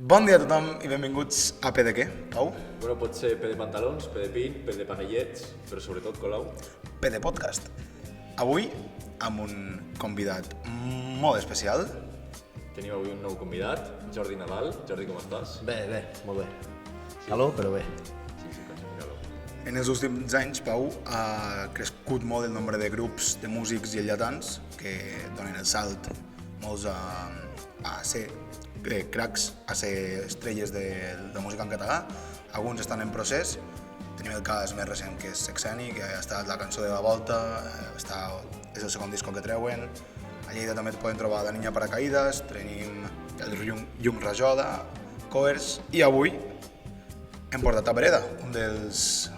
Bon dia a tothom i benvinguts a P de què, Pau? Bueno, pot ser P de pantalons, P de pin, P de panellets, però sobretot Colau. P de podcast. Avui amb un convidat molt especial. Tenim avui un nou convidat, Jordi Nadal. Jordi, com estàs? Bé, molt bé. Calor, però bé. Sí, que calor. En els últims anys, Pau, ha crescut molt el nombre de grups de músics lleidatans que donen el salt molts a ser cracs, a ser estrelles de música en català. Alguns estan en procés. Tenim el cas més recent, que és Sexeni, que ha estat la cançó de la volta, és el segon disco que treuen. A Lleida també et poden trobar La Niña Paracaídas, tenim el Llum Rajola, Coers, i avui hem portat a Vereda, un dels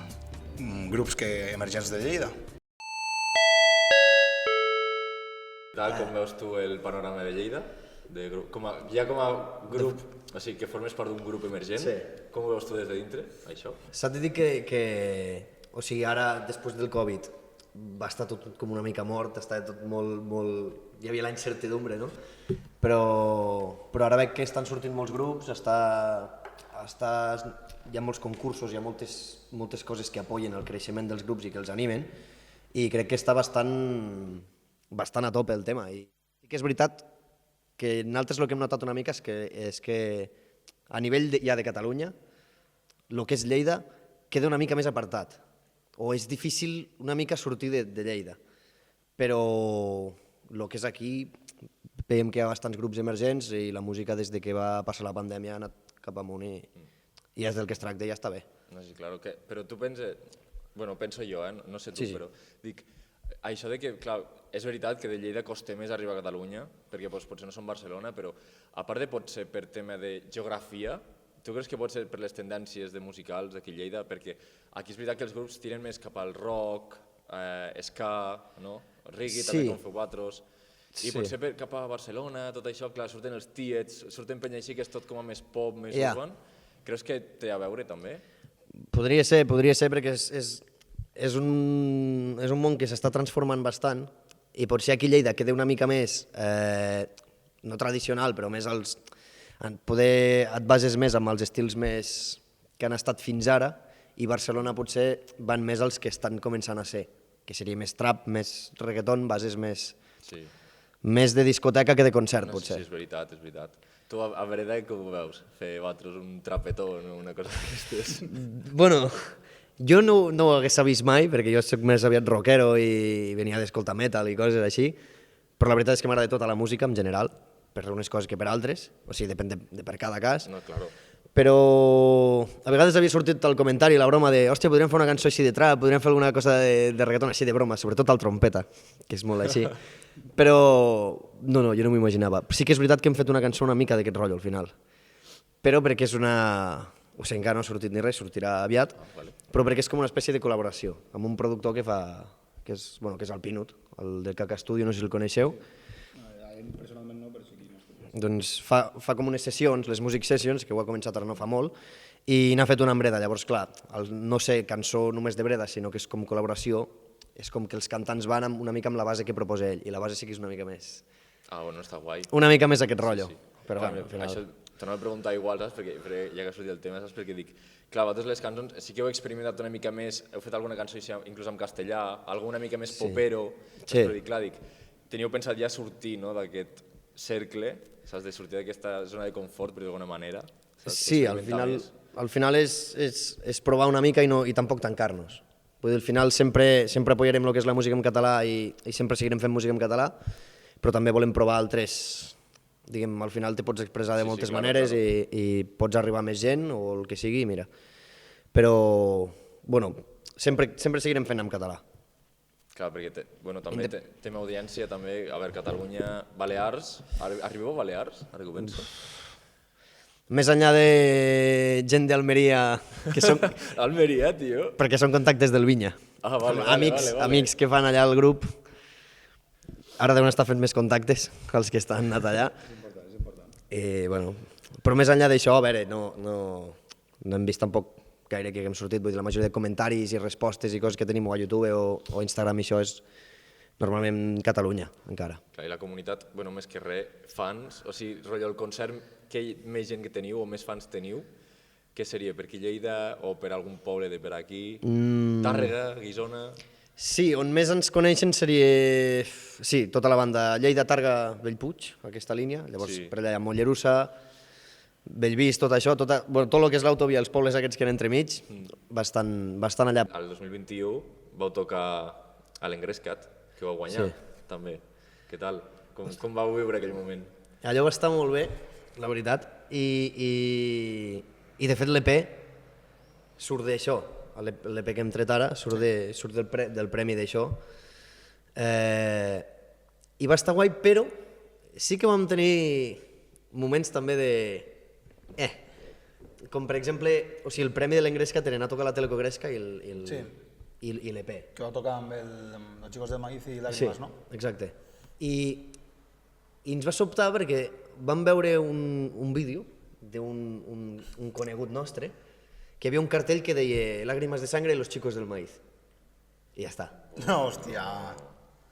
grups emergents de Lleida. Tal com veus tu el panorama de Lleida? Com a grup, o sigui, que formes part d'un grup emergent, Sí. com ho veus tu des de dintre, això? S'ha de dir que o sigui, ara, després del Covid, va estar tot com una mica mort, estava tot molt... Hi havia la incertidumbre, no? Però ara veig que estan sortint molts grups, hi ha molts concursos, hi ha moltes coses que apoyen el creixement dels grups i que els animen, i crec que està bastant a tope el tema. I que és veritat que nosaltres el que hem notat una mica és que a nivell ja de Catalunya, el que és Lleida queda una mica més apartat, o és difícil una mica sortir de Lleida, però el que és aquí veiem que hi ha bastants grups emergents i la música des de que va passar la pandèmia ha anat cap amunt i és del que es tracta i ja està bé. No, sí, claro, però tu penses... Bueno, penso jo, no sé tu, Sí. però dic, això de que, clar, és veritat que de Lleida costa més arribar a Catalunya, perquè potser no som Barcelona, però a part de pot ser per tema de geografia, tu creus que pot ser per les tendències de musicals d'aquí a Lleida? Perquè aquí és veritat que els grups tiren més cap al rock, ska, no? Reggae, Sí. també com feu vosaltres. I Sí. potser cap a Barcelona, tot això, clar, surten els Tiets, surten penya així que és tot com a més pop, més Ja. urban. Creus que té a veure també? Podria ser perquè és un món que s'està transformant bastant i potser aquí a Lleida queda una mica més, no tradicional, però més et bases més amb els estils més que han estat fins ara, i Barcelona potser van més als que estan començant a ser, que seria més trap, més reggaeton, bases Sí. més de discoteca que de concert, No, potser. sí, és veritat, és veritat. Tu a Vereda com ho veus? Fer vosaltres un trapetó o una cosa d'aquestes? Bueno, jo no ho hagués vist mai, perquè jo soc més aviat rockero i venia d'escoltar metal i coses així, però la veritat és que m'agrada tota la música en general, per unes coses que per altres, o sigui, depèn de per cada cas. No, claro. Però a vegades havia sortit el comentari, la broma de hòstia, podríem fer una cançó així de trap, podríem fer alguna cosa de reggaeton així de broma, sobretot el trompeta, que és molt així. Però no, jo no m'ho imaginava. Sí que és veritat que hem fet una cançó una mica d'aquest rotllo al final, però perquè és una... O sigui, encara no ha sortit ni res, sortirà aviat, però perquè és com una espècie de col·laboració amb un productor que és el Pinut, el del Caca Studio, no sé si el coneixeu. Personalment no, però sí que Doncs fa com unes sessions, les Music Sessions, que ho ha començat ara no fa molt, i n'ha fet una amb Breda. Llavors, clar, no sé cançó només de Breda, sinó que és com col·laboració, és com que els cantants van una mica amb la base que proposa ell, i la base sí que és una mica més... Bueno, està guai. Una mica més aquest rotllo, Sí. però Clar, bueno, al final... Això torno a preguntar igual, saps? Perquè ja que ha sortit el tema, saps? Perquè dic, clar, vosaltres les cançons sí que heu experimentat una mica més, heu fet alguna cançó inclús en castellà, alguna mica més popero, Sí. però dic, clar, teniu pensat ja sortir, no?, d'aquest cercle, saps? De sortir d'aquesta zona de confort, però d'alguna manera. Saps? Sí, al final és provar una mica i tampoc tancar-nos. Vull dir, al final sempre apoyarem el que és la música en català i sempre seguirem fent música en català, però també volem provar altres... Diguem, al final te pots expressar de moltes maneres i pots arribar a més gent o el que sigui, mira. Però, bueno, sempre seguirem fent en català. Clar, perquè també té audiència, també, a veure, Catalunya, Balears, arribeu a Balears, ara que ho penso? Més enllà de gent d'Almeria, que són... Almeria, tio. perquè són contactes del Vinya. Vale. Amics que fan allà al grup. Ara deuen estar fent més contactes que els que estan anat allà. És important. Però més enllà d'això, a veure, no hem vist tampoc gaire que haguem sortit. Vull dir, la majoria de comentaris i respostes i coses que tenim a YouTube o Instagram, això Normalment Catalunya, encara. Clar, i la comunitat, bueno, més que res, fans, o sigui, rotllo el concert, més gent que teniu o més fans teniu, què seria, per aquí Lleida o per algun poble de per aquí? Tàrrega, Guissona... Sí, on més ens coneixen seria... Sí, tota la banda Lleida, Tàrrega, Bellpuig, aquesta línia. Llavors, per allà hi ha Mollerussa, Bellvís, tot això, tot el que és l'autovia, els pobles aquests que eren entremig, bastant allà. Al 2021 vau tocar a l'Engrescat, que vau guanyar, també. Què tal? Com vau viure aquell moment? Allò va estar molt bé, la veritat, i de fet l'EP surt d'això, l'EP que hem tret ara surt del premi d'això, i va estar guai, però sí que vam tenir moments també de... com per exemple, o sigui, el premi de l'Engresca tenen a tocar la Telecogresca i l'EP. Que va tocar amb els Chicos del Maíz i Lágrimas, no? Exacte. I ens va sobtar perquè vam veure un vídeo d'un conegut nostre que hi havia un cartell que deia Lágrimas de sangre i los Chicos del Maíz. I ja està. No, hòstia.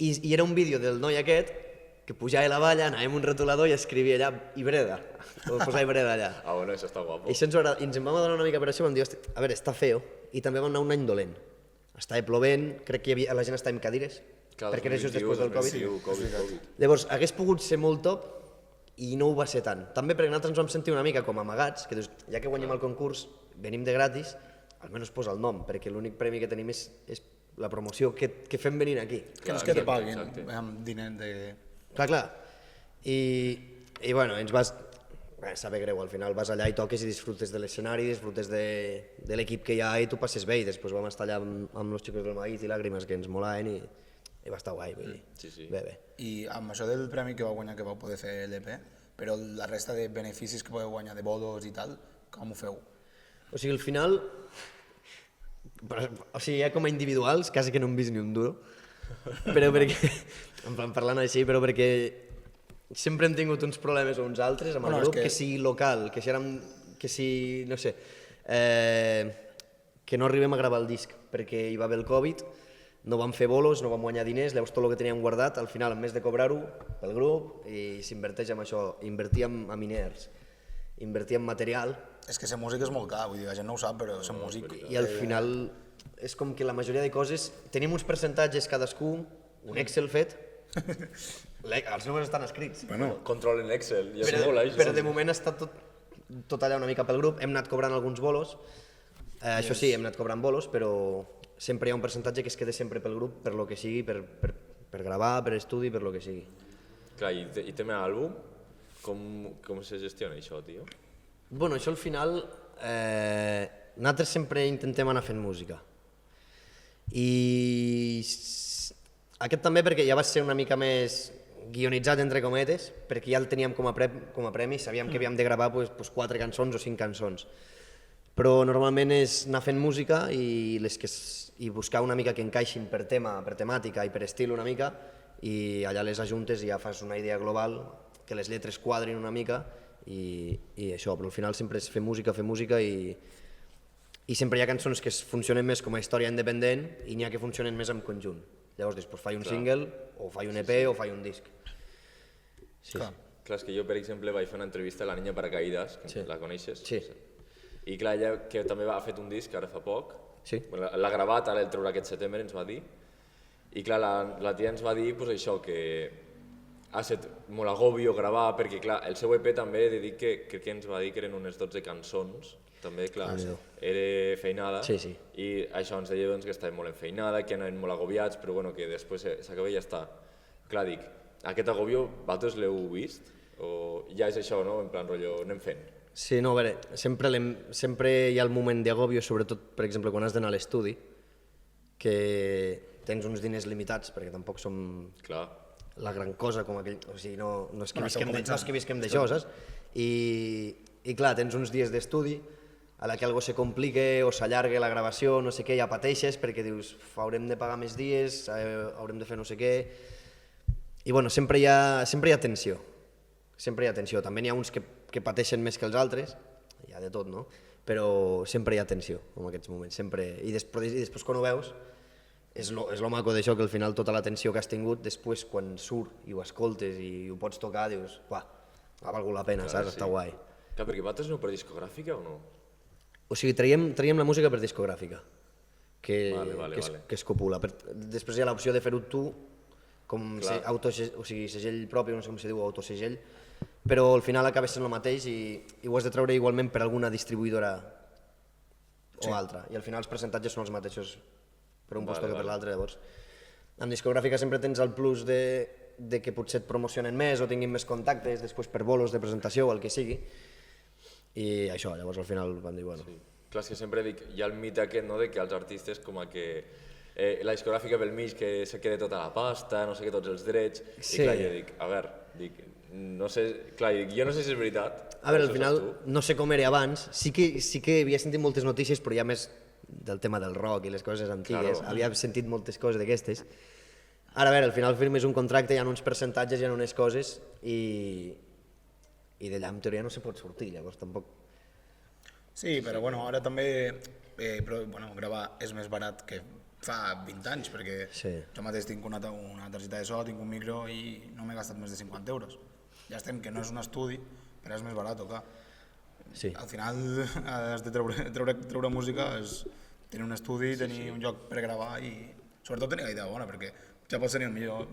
I era un vídeo del noi aquest que pujava a la valla, anava amb un retolador i escrivia allà Ibreda. O posava Ibreda allà. Ah, bueno, això està guapo. I això ens en vam adonar una mica per això i vam dir, a veure, està feo. I també vam anar un any dolent. Estava plovent, crec que la gent estava en cadires, perquè era just després del Covid. Llavors, hagués pogut ser molt top i no ho va ser tant. També perquè nosaltres ens vam sentir una mica com amagats, que dius, ja que guanyem el concurs, venim de gratis, almenys posa el nom, perquè l'únic premi que tenim és la promoció que fem venint aquí. Que no és que te paguin amb diners de... Clar. I bueno, ens vas... saber greu, al final vas allà i toques i disfrutes de l'escenari, disfrutes de l'equip que hi ha i tu passes bé, i després vam estar allà amb los Chicos del Maíz i Lágrimas, que ens molaven i va estar guai, vull dir. Sí. Bé. I amb això del premi que vau guanyar, que vau poder fer l'EP, però la resta de beneficis que podeu guanyar de bolos i tal, com ho feu? O sigui, al final... O sigui, ja com a individuals, quasi que no hem vist ni un duro, però perquè... Parlant així, però perquè sempre hem tingut uns problemes o uns altres amb el grup, que sigui local, que sigui, no sé, que no arribem a gravar el disc perquè hi va haver el Covid, no vam fer bolos, no vam guanyar diners, llavors tot el que teníem guardat, al final, en més de cobrar-ho pel grup, i s'inverteix en això, invertir en miners, invertir en material. És que ser músic és molt car, vull dir, la gent no ho sap, però ser músic... I al final és com que la majoria de coses, tenim uns percentatges cadascú, un Excel fet, els números estan escrits. Bueno, controlen l'Excel, ja és molt això. Però de moment està tot allà una mica pel grup, hem anat cobrant alguns bolos, això sí, hem anat cobrant bolos, però sempre hi ha un percentatge que es queda sempre pel grup, per lo que sigui, per gravar, per estudi, per lo que sigui. Clar, i tema àlbum, com se gestiona això, tio? Bueno, això al final, nosaltres sempre intentem anar fent música. I aquest també perquè ja va ser una mica més guionitzat, entre cometes, perquè ja el teníem com a premi, sabíem que havíem de gravar 4 cançons o 5 cançons. Però normalment és anar fent música i buscar una mica que encaixin per tema, per temàtica i per estil una mica, i allà les ajuntes i ja fas una idea global, que les lletres quadrin una mica i això, però al final sempre és fer música i sempre hi ha cançons que funcionen més com a història independent i n'hi ha que funcionen més en conjunt. Llavors després faig un single, o faig un EP, o faig un disc. Clar, és que jo, per exemple, vaig fer una entrevista a la Niña Paracaídas, que la coneixes? Sí. I clar, ella que també ha fet un disc ara fa poc, Sí. l'ha gravat, ara el treurà aquest setembre, ens va dir, i clar, la tia ens va dir això, que ha estat molt agòbio gravar, perquè clar, el seu EP també he de dir que crec que ens va dir que eren unes 12 cançons, també, clar, era feinada, i això ens deia que estava molt enfeinada, que anaven molt agobiats, però bueno, que després s'acaba i ja està. Clar, dic, aquest agòbio, vosaltres l'heu vist? O ja és això, no? En plan, rotllo, anem fent. Sí, no, a veure, sempre hi ha el moment d'agòbio, sobretot, per exemple, quan has d'anar a l'estudi, que tens uns diners limitats, perquè tampoc som la gran cosa com aquell... O sigui, no és que visquem d'això, saps? I clar, tens uns dies d'estudi, a la que algo se complique o s'allargue la gravació, no sé què, ja pateixes perquè dius, haurem de pagar més dies, haurem de fer no sé què... I bueno, sempre hi ha tensió. Sempre hi ha tensió. També n'hi ha uns que pateixen més que els altres, hi ha de tot, no? Però sempre hi ha tensió en aquests moments, sempre. I després quan ho veus, és lo maco d'això, que al final tota l'atenció que has tingut, després quan surt i ho escoltes i ho pots tocar, dius, uah, ha valgut la pena, saps? Està guai. Clar, perquè vosaltres no per discogràfica o no? O sigui, traiem la música per discogràfica, que és copula. Després hi ha l'opció de fer-ho tu, com o sigui, segell propi, no sé com se diu, autosegell, però al final acaba sent el mateix i ho has de treure igualment per alguna distribuïdora o altra. I al final els percentatges són els mateixos per un costat que per l'altre. Llavors, en discogràfica sempre tens el plus de que potser et promocionen més o tinguin més contactes, després per bolos de presentació o el que sigui. I això, llavors al final vam dir, bueno... Clar, és que sempre dic, hi ha el mite aquest, no?, de que els artistes com a que la discogràfica pel mig que se quede tota la pasta, no sé què, tots els drets, i clar, jo dic, a veure, no sé, clar, jo no sé si és veritat. A veure, al final, no sé com era abans, sí que havia sentit moltes notícies, però ja més del tema del rock i les coses antigues, havia sentit moltes coses d'aquestes. Ara, a veure, al final firmes un contracte, hi ha uns percentatges, hi ha unes coses, i d'allà en teoria no se pot sortir, llavors tampoc... Sí, però bueno, ara també gravar és més barat que fa 20 anys, perquè jo mateix tinc una targeta de so, tinc un micro i no m'he gastat més de 50 euros. Ja estem, que no és un estudi, però és més barat tocar. Al final has de treure música, és tenir un estudi, tenir un lloc per gravar i sobretot tenir la idea bona, perquè ja pots tenir el millor,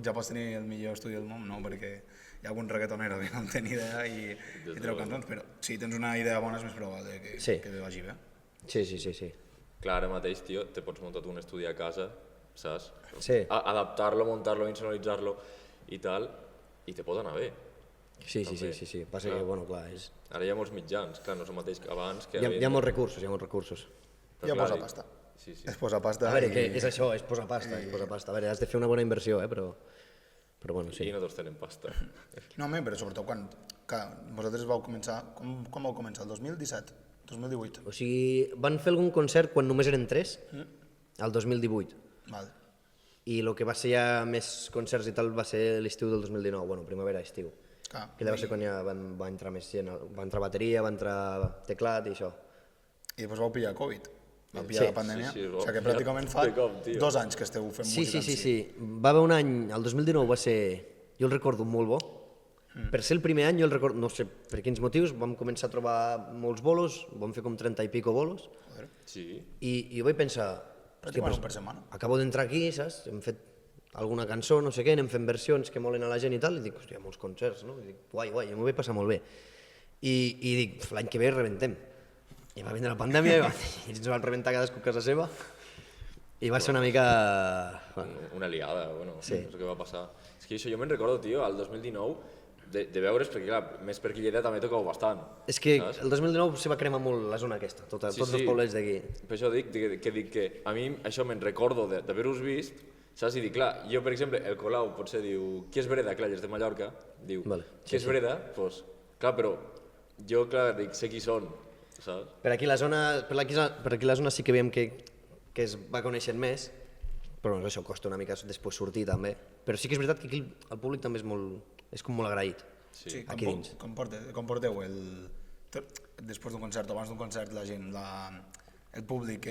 ja pots tenir el millor estudi del món, no, perquè hi ha algun reggaetonero que no en té ni idea i treu cançons, però si tens una idea bona és més probable que te vagi bé. Sí. Clar, ara mateix, tio, te pots muntar un estudi a casa, saps? Sí. Adaptar-lo, muntar-lo, insonoritzar-lo i tal, i te pot anar bé. Sí. Passa que, bueno, clar, és... Ara hi ha molts mitjans, clar, no és el mateix que abans. Hi ha molts recursos. Ja posa pasta. Es posa pasta. A veure, que és això, és posar pasta. A veure, has de fer una bona inversió, però bueno, sí. I no tots tenen pasta. No, però sobretot quan vosaltres vau començar, com vau començar, el 2017? 2018? O sigui, van fer algun concert quan només eren 3, el 2018. Val. I el que va ser ja més concerts i tal va ser l'estiu del 2019, bueno, primavera-estiu. Que va ser quan ja va entrar més gent, va entrar bateria, va entrar teclat i això. I després vau pillar Covid, vau pillar la pandèmia, o sigui que pràcticament fa 2 anys que esteu fent música en si. Sí. Va haver un any, el 2019 va ser, jo el recordo molt bo. Per ser el primer any, jo el recordo, no sé per quins motius, vam començar a trobar molts bolos, vam fer com 30 i pico bolos, i jo vaig pensar, pràcticament un per setmana. Acabo d'entrar aquí, saps? Hem fet alguna cançó, no sé què, anem fent versions que molen a la gent i tal, i dic, hòstia, molts concerts, no? I dic, guai, jo m'ho vaig passar molt bé. I dic, l'any que ve rebentem. I va vindre la pandèmia i ens van rebentar cadascú a casa seva, i va ser una mica... Una liada, bueno, és el que va passar. És que això jo me'n recordo, tio, al 2019, de veure's, perquè clar, més per Lleida també tocau bastant. És que el 2019 se va cremar molt la zona aquesta, tots els poblets d'aquí. Per això dic que a mi això me'n recordo d'haver-vos vist, saps? I dic, clar, jo per exemple, el Colau potser diu, qui és Breda? Clar, ell és de Mallorca, diu, qui és Breda? Doncs, clar, però jo, clar, dic, sé qui són, saps? Per aquí la zona sí que veiem que es va coneixent més, però això costa una mica després sortir també. Però sí que és veritat que aquí el públic també és com molt agraït, aquí dins. Com porteu després d'un concert o abans d'un concert la gent, el públic,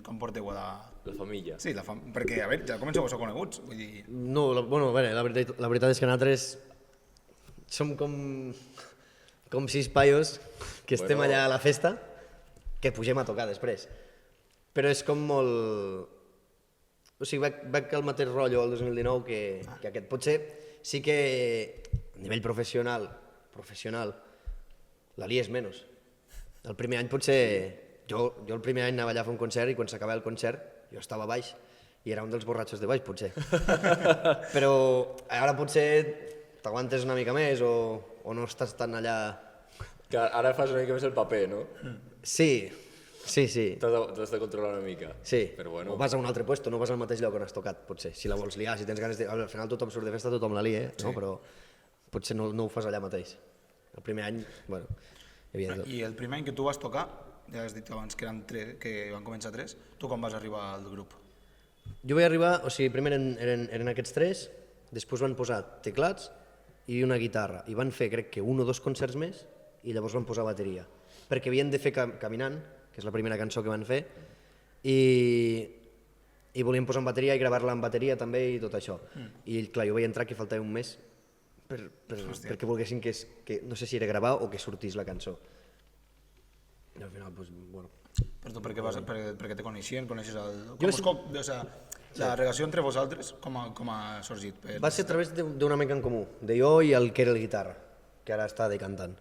com porteu a la família? Sí, perquè a veure, ja comenceu a ser coneguts, vull dir... No, bueno, a veure, la veritat és que nosaltres som com 6 paios que estem allà a la festa, que pugem a tocar després. Però és com molt... O sigui, veig el mateix rotllo el 2019 que aquest. Potser sí que a nivell professional, la lies menys. El primer any potser... Jo el primer any anava allà a fer un concert i quan s'acabava el concert jo estava a baix i era un dels borratxos de baix, potser. Però ara potser t'aguantes una mica més o no estàs tan allà... Que ara fas una mica més el paper, no? Sí. T'has de controlar una mica. Sí, però bueno. O vas a un altre puesto, no vas al mateix lloc on has tocat, potser. Si la vols liar, si tens ganes de... Al final tothom surt de festa, tothom la lia, no? Però potser no ho fas allà mateix. El primer any, bueno, hi havia tot. I el primer any que tu vas tocar, ja has dit abans que van començar 3, tu com vas arribar al grup? Jo vaig arribar, o sigui, primer eren aquests 3, després van posar teclats i una guitarra, i van fer, crec que 1 o 2 concerts més, i llavors van posar bateria, perquè havien de fer Caminant, que és la primera cançó que van fer, i i volíem posar en bateria i gravar-la en bateria també i tot això. I clar, jo vaig entrar que faltava un mes perquè volguessin que no sé si era gravar o que sortís la cançó. I al final, doncs, bueno... Però tu per què te coneixien? Coneixes la relació entre vosaltres, com ha sorgit? Va ser a través d'un amic en comú, de jo i el que era el guitarra, que ara està decantant.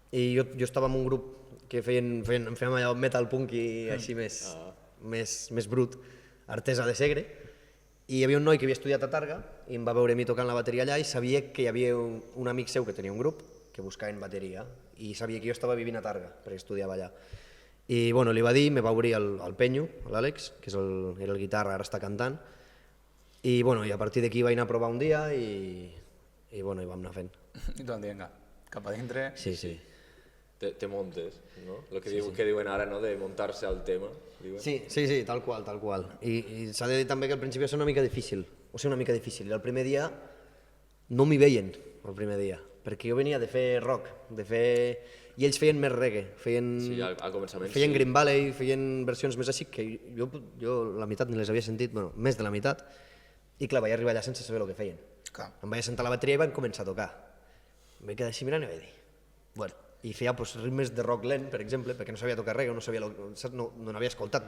I jo estava en un grup que fèiem allò metal punk i així més brut, Artesa de Segre, i hi havia un noi que havia estudiat a Targa i em va veure a mi tocant la bateria allà i sabia que hi havia un amic seu que tenia un grup que buscaven bateria i sabia que jo estava vivint a Targa perquè estudiava allà. I bueno, li va dir, me va obrir el Penyo, l'Àlex, que era el guitarra, ara està cantant, i bueno, a partir d'aquí vaig anar a provar un dia i bueno, hi vam anar fent. I tu vinga, cap a dintre... Sí, sí. Te montes, no? El que diuen ara, no?, de muntar-se al tema. Sí, tal qual. I s'ha de dir també que al principi va ser una mica difícil. I el primer dia no m'hi veien, el primer dia, perquè jo venia de fer rock, i ells feien més reggae, Sí, al començament feien Green Valley, feien versions més així, que jo la meitat ni les havia sentit, bueno, més de la meitat, i clar, vaig arribar allà sense saber el que feien. Em vaig sentar a la bateria i vam començar a tocar. Em vaig quedar així mirant i vaig dir, bueno, i feia ritmes de rock lent, per exemple, perquè no sabia tocar reggae, no n'havia escoltat.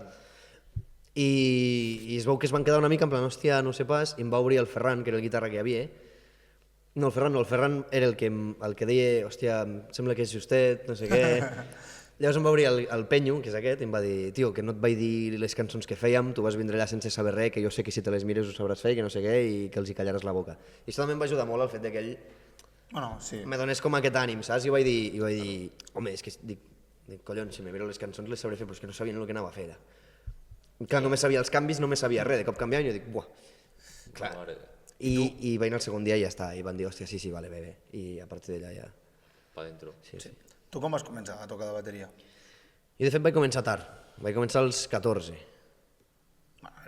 I es veu que es van quedar una mica en plan, hòstia, no sé pas, i em va obrir el Ferran, que era el guitarra que hi havia. No, el Ferran era el que deia, hòstia, em sembla que és justet, no sé què. Llavors em va obrir el Penyo, que és aquest, i em va dir, tio, que no et vaig dir les cançons que fèiem, tu vas vindre allà sense saber res, que jo sé que si te les mires ho sabràs fer, que no sé què, i que els hi callaràs la boca. I això també em va ajudar molt el fet que ell me donés com aquest ànim, saps? I vaig dir, home, és que dic, collons, si me miro les cançons les sabré fer, però és que no sabien el que anava a fer. Clar, només sabia els canvis, només sabia res, de cop canviant, i jo dic, buah, clar. I vaig anar el segon dia i ja està, i van dir, hòstia, sí, vale, bé, i a partir d'allà ja... Pa dentro. Sí. Tu com vas començar a tocar la bateria? Jo de fet vaig començar tard, vaig començar als 14.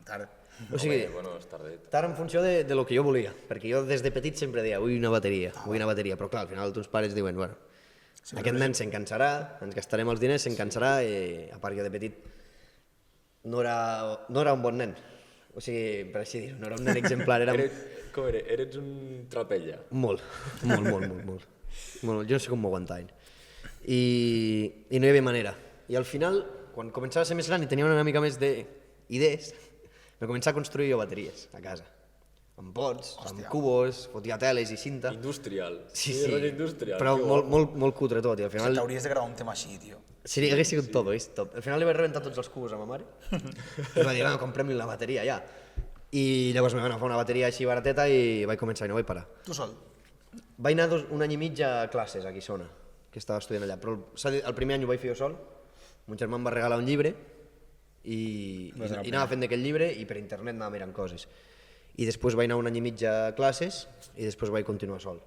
Tard. O sigui, Bueno, és tardet. tard en funció de lo que jo volia, perquè jo des de petit sempre deia, vull una bateria, però clar, al final els teus pares diuen, bueno, aquest nen se'n cansarà, ens gastarem els diners, se'n cansarà, i a part jo de petit no era un bon nen, o sigui, per així dir-ho, no era un nen exemplar, era... Com era? Eres un trapella? Molt. Jo no sé com m'ho aguantaven. I no hi havia manera. I al final, quan començava a ser més gran i tenia una mica més d'idees, me començava a construir jo bateries a casa. Amb pots, amb cubos, fotia teles i cinta. Industrial. Sí, Industrial. però molt cutre tot. I al final... T'hauries de gravar un tema així, tio. Sí, hagués sigut tot, top. Al final li vaig rebentar tots els cubos a ma mare i va dir, comprem-li la bateria ja. I llavors me van agafar una bateria així barateta i vaig començar i no vaig parar. Tu sol? Vaig anar un any i mig a classes a Guissona, que estava estudiant allà, però el primer any ho vaig fer jo sol, mon germà em va regalar un llibre i anava fent d'aquest llibre i per internet anava mirant coses. I després vaig anar un any i mig a classes i després vaig continuar sol.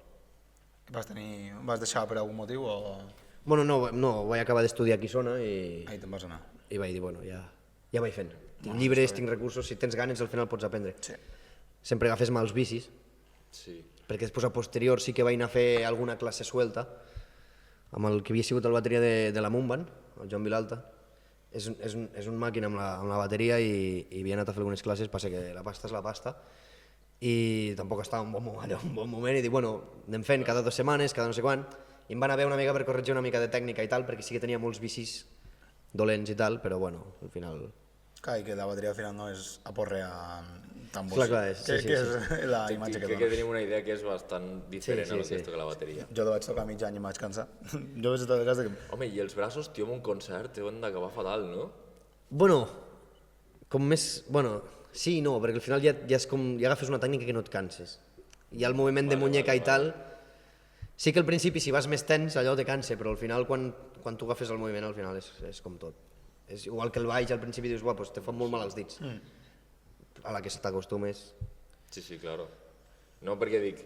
Vas deixar per algun motiu o...? Bueno, no, vaig acabar d'estudiar a Guissona i... Ahí te'n vas anar. I vaig dir, bueno, ja vaig fent. Tinc llibres, tinc recursos, si tens ganes al final pots aprendre. Sí. Sempre agafes mals vicis, perquè després a posterior sí que vaig anar a fer alguna classe suelta amb el que havia sigut el bateria de la Mumban, el Joan Vilalta. És un màquina amb la bateria i havia anat a fer algunes classes, passa que la pasta és la pasta i tampoc estava en un bon moment i dic, bueno, anem fent cada 2 setmanes, cada no sé quan, i em van haver una mica per corregir una mica de tècnica i tal, perquè sí que tenia molts vicis dolents i tal, però bueno, al final... Clar, i que la bateria al final no és aporrear tambors. Clar, sí. Que és la imatge que Crec dona. que tenim una idea que és bastant diferent a la que es toca la bateria. Jo vaig tocar mig any i em vaig cansar. Jo vaig estar de casa que... Home, i els braços, tio, en un concert t'ho han d'acabar fatal, no? Bueno, com més... Bueno, sí i no, perquè al final ja és com... Ja agafes una tècnica que no et canses. Hi ha el moviment de muñeca i tal... Sí que al principi, si vas més tens, allò te cansa, però al final, quan tu agafes el moviment, al final és com tot. És igual que el baix, al principi dius, pues te fan molt mal els dits. A la que t'acostumes... Sí, claro. No, perquè dic,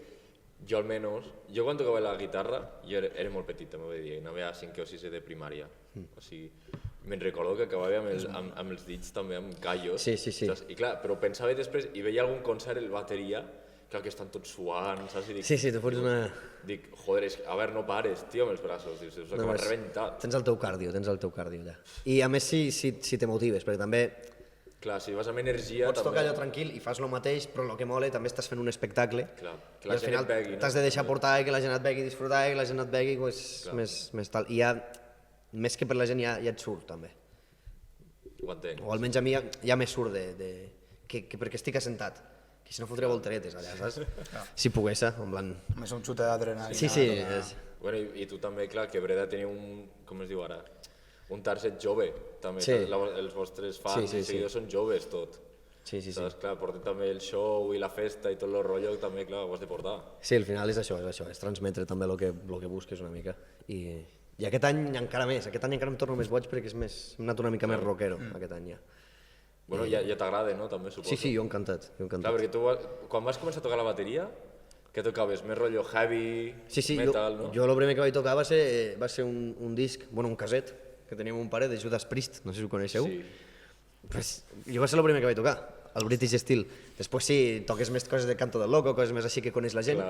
jo almenys... Jo quan tocava la guitarra, jo era molt petit, també vull dir, anava a 5 o 6 de primària. O sigui, me'n recordo que acabava amb els dits també amb callos. Sí. Saps? I clar, però pensava després, i veia algun concert, el bateria, clar que estan tots suant, saps? I dic, Sí, te fots una... Dic, joder, a veure, no pares, tio, amb els braços, dius, us acabes rebentat. Tens el teu cardio allà. I a més si te motives, perquè també Clar, si vas amb energia... Pots tocar allò tranquil i fas el mateix, però el que mola també estàs fent un espectacle. Clar, que I la al gent final et vegui, no? t'has de deixar portar i que la gent et vegui disfrutar i que la gent et vegui pues, més tal. I ja, més que per la gent ja et surt també. Ho entenc. O almenys a mi ja me surt que perquè estic assentat. Que si no fotria volteretes allà, saps? Si pogués, en plan... Més un xute d'adrenalina. Sí. Bueno, i tu també, clar, que Breda teniu un... Com es diu ara? Un target jove, també. Sí. Els vostres fans i seguidors són joves, tot. Sí. Saps? Clar, porten també el show i la festa i tot el rotllo, també, clar, ho has de portar. Sí, al final és això, és transmetre també el que busques una mica. I aquest any encara més, aquest any encara em torno més boig perquè hem anat una mica més rockero, aquest any ja. Bueno, ja t'agrada, no?, també, suposo. Sí, jo encantat. Clar, perquè tu, quan vas començar a tocar la bateria, què tocaves? Més rotllo heavy, metal, no? Jo el primer que vaig tocar va ser un disc, bueno, un caset, que teníem un pare de Judas Priest, no sé si ho coneixeu. Sí. Pues, jo va ser el primer que vaig tocar, el British Steel. Després sí, toques més coses de Canto del Loco, coses més així que coneix la gent,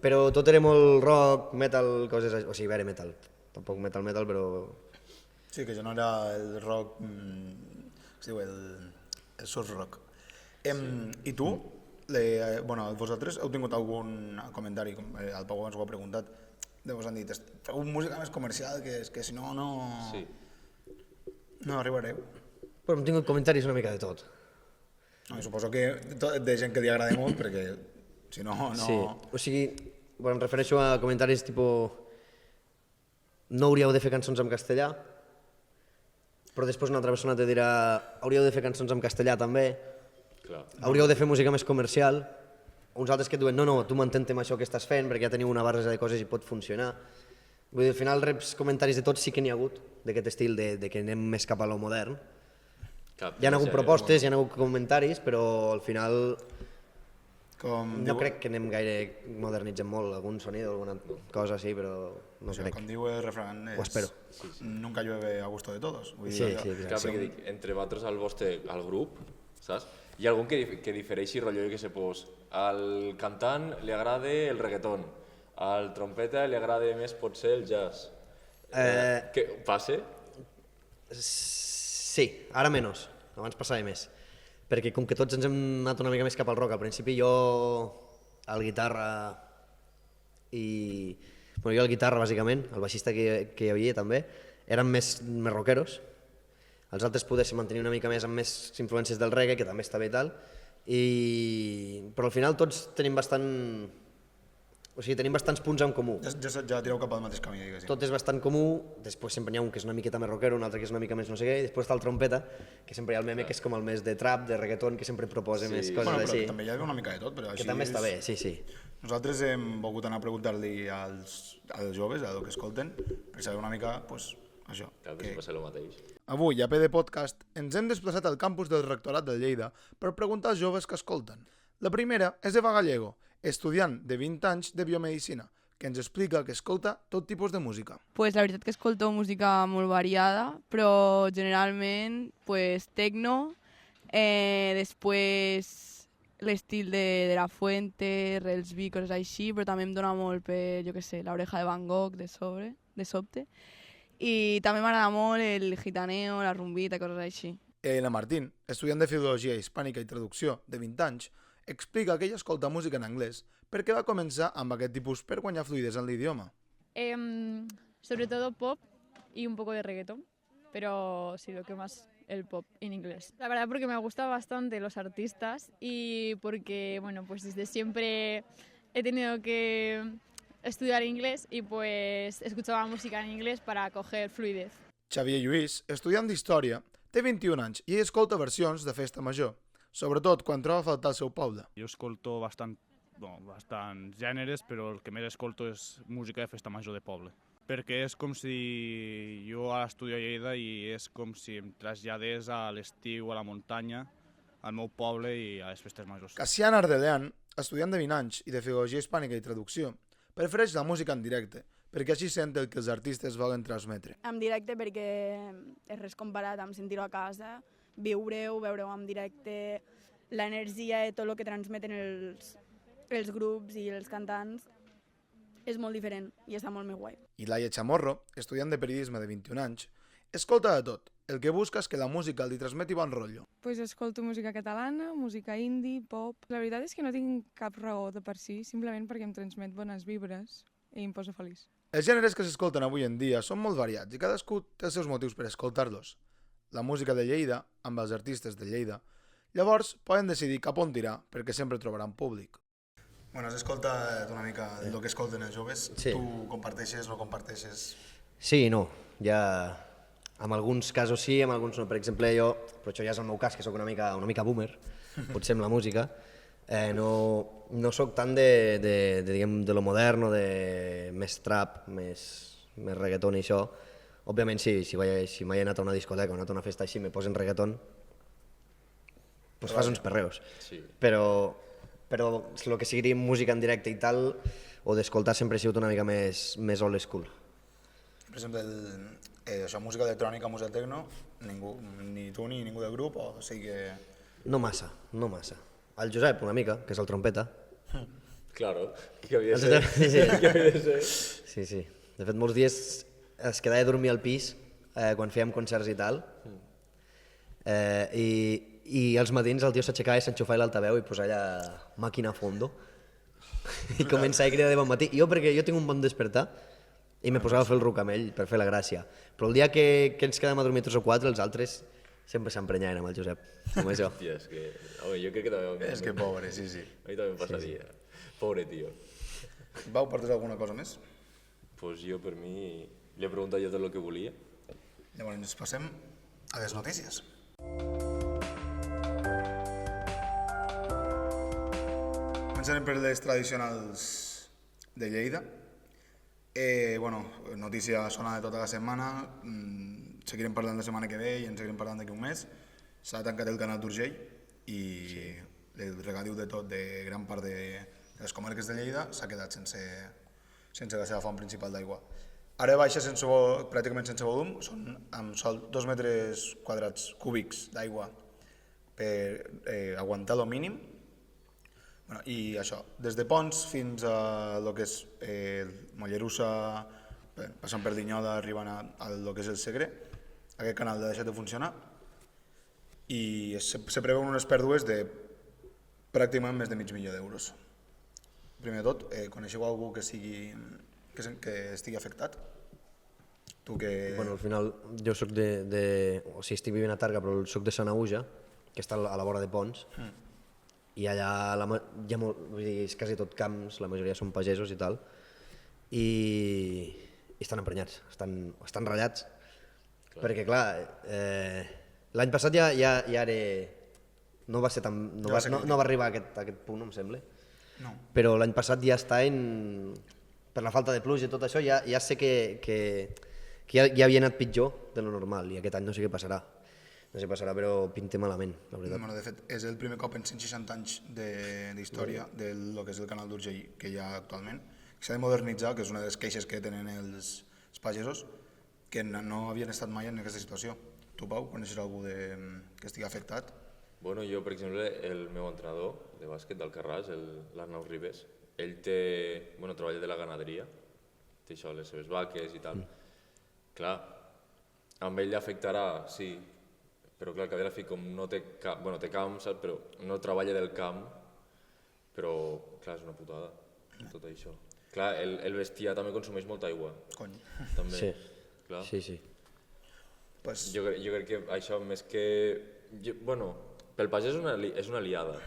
però tot era molt rock, metal, coses així, o sigui, vera metal, tampoc metal, però... Sí, que jo no era el rock, es diu el surf rock. I tu, bueno, vosaltres heu tingut algun comentari, el Pau ens ho ha preguntat, de vos han dit, feu música més comercial, que si no, no arribareu. Però hem tingut comentaris una mica de tot. No, suposo que de gent que li agrada molt, perquè si no... Sí, o sigui, bueno, em refereixo a comentaris tipus no hauríeu de fer cançons en castellà, però després una altra persona te dirà hauríeu de fer cançons en castellà també, hauríeu de fer música més comercial, uns altres que et diuen no, tu mantente amb això que estàs fent perquè ja teniu una barreja de coses i pot funcionar. Vull dir, al final reps comentaris de tots sí que n'hi ha hagut, d'aquest estil de que anem més cap a lo modern. Hi ha hagut propostes, hi ha hagut comentaris, però al final no crec que anem gaire modernitzant molt algun sonido, alguna cosa així, però no crec. Com diu el refrán, nunca llueve a gusto de todos. Sí, clar, perquè dic, entre vosaltres al grup, saps? Hi ha algun que difereixi rotllo, que se pos, al cantant li agrada el reggaeton, al trompeta li agrada més potser el jazz. Què passa? Sí, ara menys, abans passava més. Perquè com que tots ens hem anat una mica més cap al rock, al principi jo al guitarra i... Bueno, jo al guitarra bàsicament, el baixista que hi havia també, érem més rockeros. Els altres poder se mantenir una mica més amb més influències del reggae, que també està bé i tal, però al final tots tenim tenim bastants punts en comú. Ja tireu cap al mateix camí, diguéssim. Tot és bastant comú, després sempre n'hi ha un que és una miqueta més rockero, un altre que és una mica més no sé què, i després està el trompeta, que sempre hi ha el meme que és com el més de trap, de reggaeton, que sempre proposa més coses així. Però també hi ha una mica de tot, però així... Que també està bé, sí. Nosaltres hem volgut anar a preguntar-li als joves, a el que escolten, per saber una mica, doncs, això. Clar, que va ser el mateix. Avui, a PD Podcast, ens hem desplaçat al campus del Rectorat de Lleida per preguntar als joves que escolten. La primera és Eva Gallego, estudiant de 20 anys de biomedicina, que ens explica que escolta tot tipus de música. Pues la veritat que escolto música molt variada, però generalment pues, tecno, després l'estil de La Fuente, Relsby, coses així, però també em dona molt per, jo què sé, l'Oreja de Van Gogh de sobte. I també m'agrada molt el gitaneo, la rumbita, coses així. La Martín, estudiant de Filologia Hispànica i Traducció de 20 anys, explica que ella escolta música en anglès perquè va començar amb aquest tipus per guanyar fluidesa en l'idioma. Sobre todo pop y un poco de reggaetón, pero sí, lo que más el pop en inglés. La verdad porque me gustan bastante los artistas y porque, bueno, pues desde siempre he tenido que estudiar inglés y pues escuchaba música en inglés para coger fluidez. Xavier Lluís, estudiant d'Història, té 21 anys i escolta versions de festa major, sobretot quan troba a faltar el seu poble. Jo escolto bastants gèneres, però el que més escolto és música de festa major de poble. Perquè és com si jo ara estudio a Lleida i és com si em traslladés a l'estiu, a la muntanya, al meu poble i a les festes majors. Cassian Ardelean, estudiant de 20 anys i de Filologia Hispànica i Traducció, prefereix la música en directe, perquè així sent el que els artistes volen transmetre. En directe perquè és res comparat amb sentir-ho a casa, viure-ho, veure-ho en directe, l'energia i tot el que transmeten els grups i els cantants és molt diferent i està molt més guai. I Laia Chamorro, estudiant de periodisme de 21 anys, Escolta de tot. El que busca és que la música li transmeti bon rotllo. Pues escolto música catalana, música indie, pop... La veritat és que no tinc cap raó de per si, simplement perquè em transmet bones vibres i em posa feliç. Els gèneres que s'escolten avui en dia són molt variats i cadascú té els seus motius per escoltar-los. La música de Lleida, amb els artistes de Lleida, llavors poden decidir cap on tirar perquè sempre trobaran públic. Bueno, has escoltat una mica del que escolten els joves. Sí. Tu comparteixes, no comparteixes? Sí i no, ja... En alguns casos sí, en alguns no. Per exemple, jo, però això ja és el meu cas, que sóc una mica boomer, potser amb la música, no sóc tant de lo modern o de més trap, més reggaeton i això. Òbviament sí, si mai he anat a una discoteca o he anat a una festa així i me posen reggaeton, pues fas uns perreos. Sí. Però el que sigui música en directe i tal, o d'escoltar sempre he sigut una mica més old school. Per exemple, això, música electrònica, música tecno, ningú, ni tu ni ningú del grup, o sigui que... No massa. El Josep, una mica, que és el trompeta. Claro, que havia de ser. Sí. De fet, molts dies es quedava a dormir al pis quan fèiem concerts i tal. I als matins el tio s'aixecava i s'enxufava l'altaveu i posava allà màquina a fondo. I començava a cridar de bon matí. Perquè jo tinc un bon despertar i me posava a fer el ruc amb ell per fer la gràcia. Però el dia que ens quedàvem a dormir 3 o 4, els altres sempre s'emprenyaven amb el Josep, com això. Hòstia, és que... Home, jo crec que també... És que pobre, sí. A mi també em passaria. Pobre tio. Vau, portes alguna cosa més? Pues jo, per mi, li he preguntat jo tot el que volia. Llavors ens passem a les notícies. Començarem per les tradicionals de Lleida. Notícia sonada de tota la setmana, seguirem parlant la setmana que ve i en seguirem parlant d'aquí un mes. S'ha tancat el canal d'Urgell i el regadiu de tot, de gran part de les comarques de Lleida, s'ha quedat sense la seva font principal d'aigua. Ara baixa pràcticament sense volum, són amb sol 2 metres quadrats cúbics d'aigua per aguantar el mínim. I això, des de Pons fins a lo que és Mollerussa, passant per Linyola, arribant a lo que és el Segre, aquest canal ha deixat de funcionar i se preveuen unes pèrdues de pràcticament més de mig milió d'euros. Primer de tot, coneixeu algú que estigui afectat? Tu que... Bueno, al final jo soc o sigui, estic vivint a Targa, però soc de Sanaüja, que està a la vora de Pons, i allà hi ha és quasi tot camps, la majoria són pagesos i tal, i estan emprenyats, estan ratllats. Perquè clar, l'any passat ja era... No va ser tan... No va arribar a aquest punt, em sembla. No. Però l'any passat ja està per la falta de pluja i tot això, ja sé que ja havia anat pitjor de lo normal i aquest any no sé què passarà. No sé què passarà, però pinta malament, la veritat. De fet, és el primer cop en 160 anys d'història del que és el canal d'Urgell que hi ha actualment. S'ha de modernitzar, que és una de les queixes que tenen els pagesos, que no havien estat mai en aquesta situació. Tu, Pau, coneixes algú que estigui afectat? Bueno, jo, per exemple, el meu entrenador de bàsquet d'Alcarràs, l'Arnau Ribes, ell treballa de la ganaderia, té això, les seves vaques i tal. Clar, amb ell l'afectarà, sí, però clar, que a veure, com no té camp, saps? Però no treballa del camp, però clar, és una putada, tot això. Clar, el bestiar també consumeix molta aigua. Cony. També. Sí, clar. sí. Pues... Jo crec que això, més que... Bueno, pel pagès és una liada.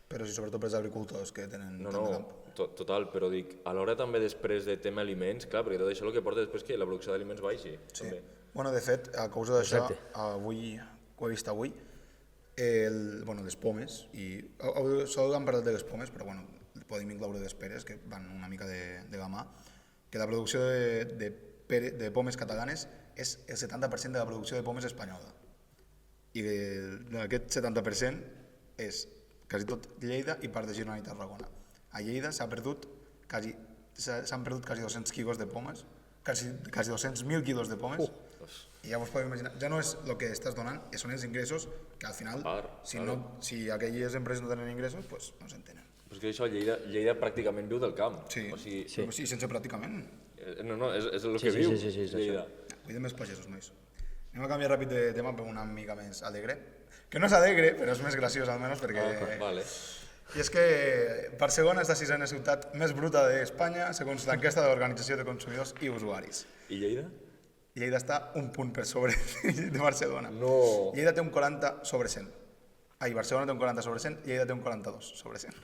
Però sí, sobretot pels agricultors que tenen tant de camp. Total, però dic, alhora també després de tema aliments, clar, perquè tot això el que porta després que la producció d'aliments baixi. Sí. També. Bueno, de fet, a causa d'això, avui, ho he vist avui, les pomes, i sol han parlat de les pomes, però bueno, podem incloure les peres, que van una mica de la mà, que la producció de pomes catalanes és el 70% de la producció de pomes espanyola. I d'aquest 70% és quasi tot Lleida i part de Girona i Tarragona. A Lleida s'han perdut quasi 200 quilos de pomes, quasi 200.000 quilos de pomes, i ja vos podeu imaginar, ja no és el que estàs donant, són els ingressos, que al final, si aquelles empreses no tenen ingressos, doncs no s'entenen. Però és que això, Lleida pràcticament viu del camp. Sí, sense pràcticament. No, és el que viu Lleida. Cuidem els pagesos, nois. Anem a canviar ràpid de tema per una mica més alegre. Que no és alegre, però és més graciós almenys perquè... Vale. I és que Barcelona és la 6a ciutat més bruta d'Espanya segons l'enquesta de l'Organització de Consumidors i Usuaris. I Lleida? Lleida està un punt per sobre de Barcelona. No. Lleida té un 40 sobre 100. Ai, Barcelona té un 40 sobre 100, Lleida té un 42 sobre 100.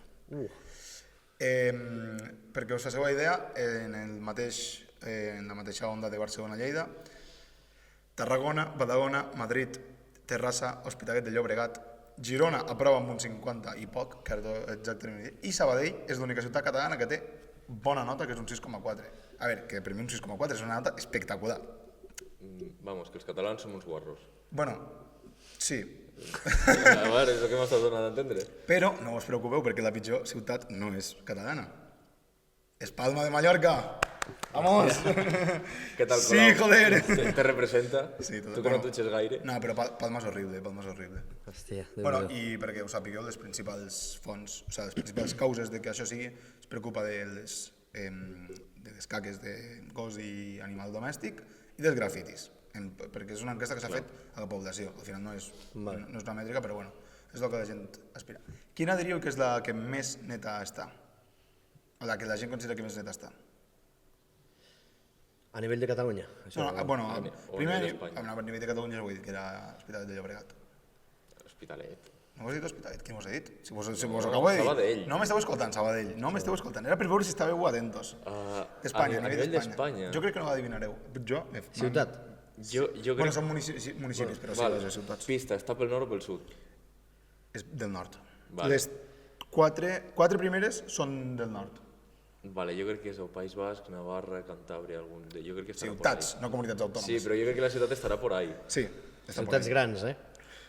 Perquè us faceu idea, en la mateixa onda de Barcelona-Lleida, Tarragona, Badalona, Madrid, Terrassa, Hospitalet de Llobregat, Girona aprova amb un 50 i poc, que exactament, i Sabadell és l'única ciutat catalana que té bona nota, que és un 6,4. A veure, que per mi un 6,4 és una nota espectacular. Vamos, que els catalans som uns guarros. Bueno, sí. A veure, és el que m'estàs donant a entendre. Però no us preocupeu perquè la pitjor ciutat no és catalana. És Palma de Mallorca. Vamos! Què tal, Sí, Colau? joder! Te representa? Sí, Tu que no dutxes gaire? No, però Palma és horrible, Palma és horrible. Hòstia, Bueno, i perquè ho sapigueu, les principals fonts, o sigui, les principals causes de que això sigui, es preocupa de les caques de gos i animal domèstic i dels grafitis, perquè és una enquesta que s'ha fet a la població. Al final no és una mètrica, però bueno, és el que la gent aspira. Quina diríeu que és la que més neta està? O la que la gent considera que més neta està? A nivell de Catalunya? No, bueno, primer d'Espanya. a nivell de Catalunya ja ho he dit, que era Hospitalet de Llobregat. Hospitalet. No ho has dit Hospitalet? Qui m'ho has dit? Si vos acabo de dir. Sabadell. No m'esteu escoltant, Sabadell. No m'esteu escoltant. Era per veure si estàveu atentos. D'Espanya, a nivell d'Espanya. Jo crec que no l'adivinareu. Jo? Ciutat? Jo Bueno, crec... són municipis, però sí, Vale. les ciutats. Pista, està pel nord o pel sud? És del nord. Vale. Les quatre primeres són del nord. Vale, jo crec que és el País Basc, Navarra, Cantàbria, jo crec que estarà Ciutats, por no comunitats ahí. autònomes. Sí, però jo crec que la ciutat estarà por ahí. Sí, està por Ciutats ahí. grans,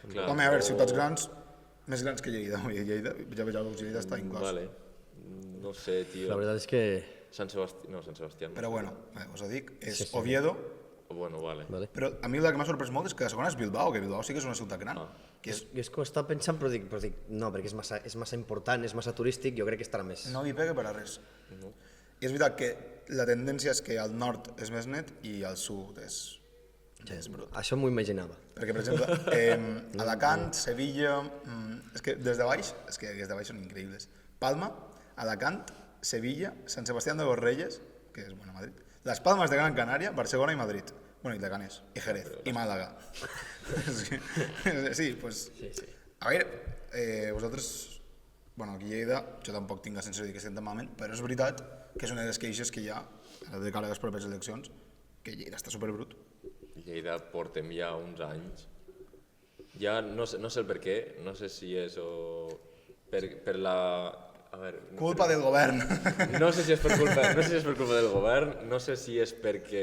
Clar. Home, a veure, ciutats grans, més grans que Lleida. Lleida, ja veieu, Lleida està inclòs. Vale. No sé, tio. La veritat és que... Sant Sebastià... No, Sant Sebastià no. Però bueno, us ho dic, és Oviedo, Bueno, vale. però a mi la que m'ha sorprès molt és que la segona és Bilbao, que Bilbao sí que és una ciutat gran. Que és, Jo és que ho estava pensant, però dic no, perquè és massa important, és massa turístic, jo crec que estarà més... no li pega per a res. I és veritat que la tendència és que al nord és més net i al sud és brut. Això m'ho imaginava. Perquè, per exemple, Alacant, Sevilla... És que des de baix són increïbles. Palma, Alacant, Sevilla, Sant Sebastián de los Reyes, que és, bueno, Madrid, Las Palmas de Gran Canaria, Barcelona i Madrid. Bueno, i Leganés, i Jerez, i Màlaga. Sí, pues... A veure, vosaltres... Bueno, aquí a Lleida, jo tampoc tinc la sensació de que estem tan malament, però és veritat que és una de les queixes que hi ha de cara a les properes eleccions, que Lleida està superbrut. Lleida portem ja uns anys. Ja no sé el per què, no sé si és per la... A veure, Culpa del govern. no sé si és per culpa del govern, no sé si és perquè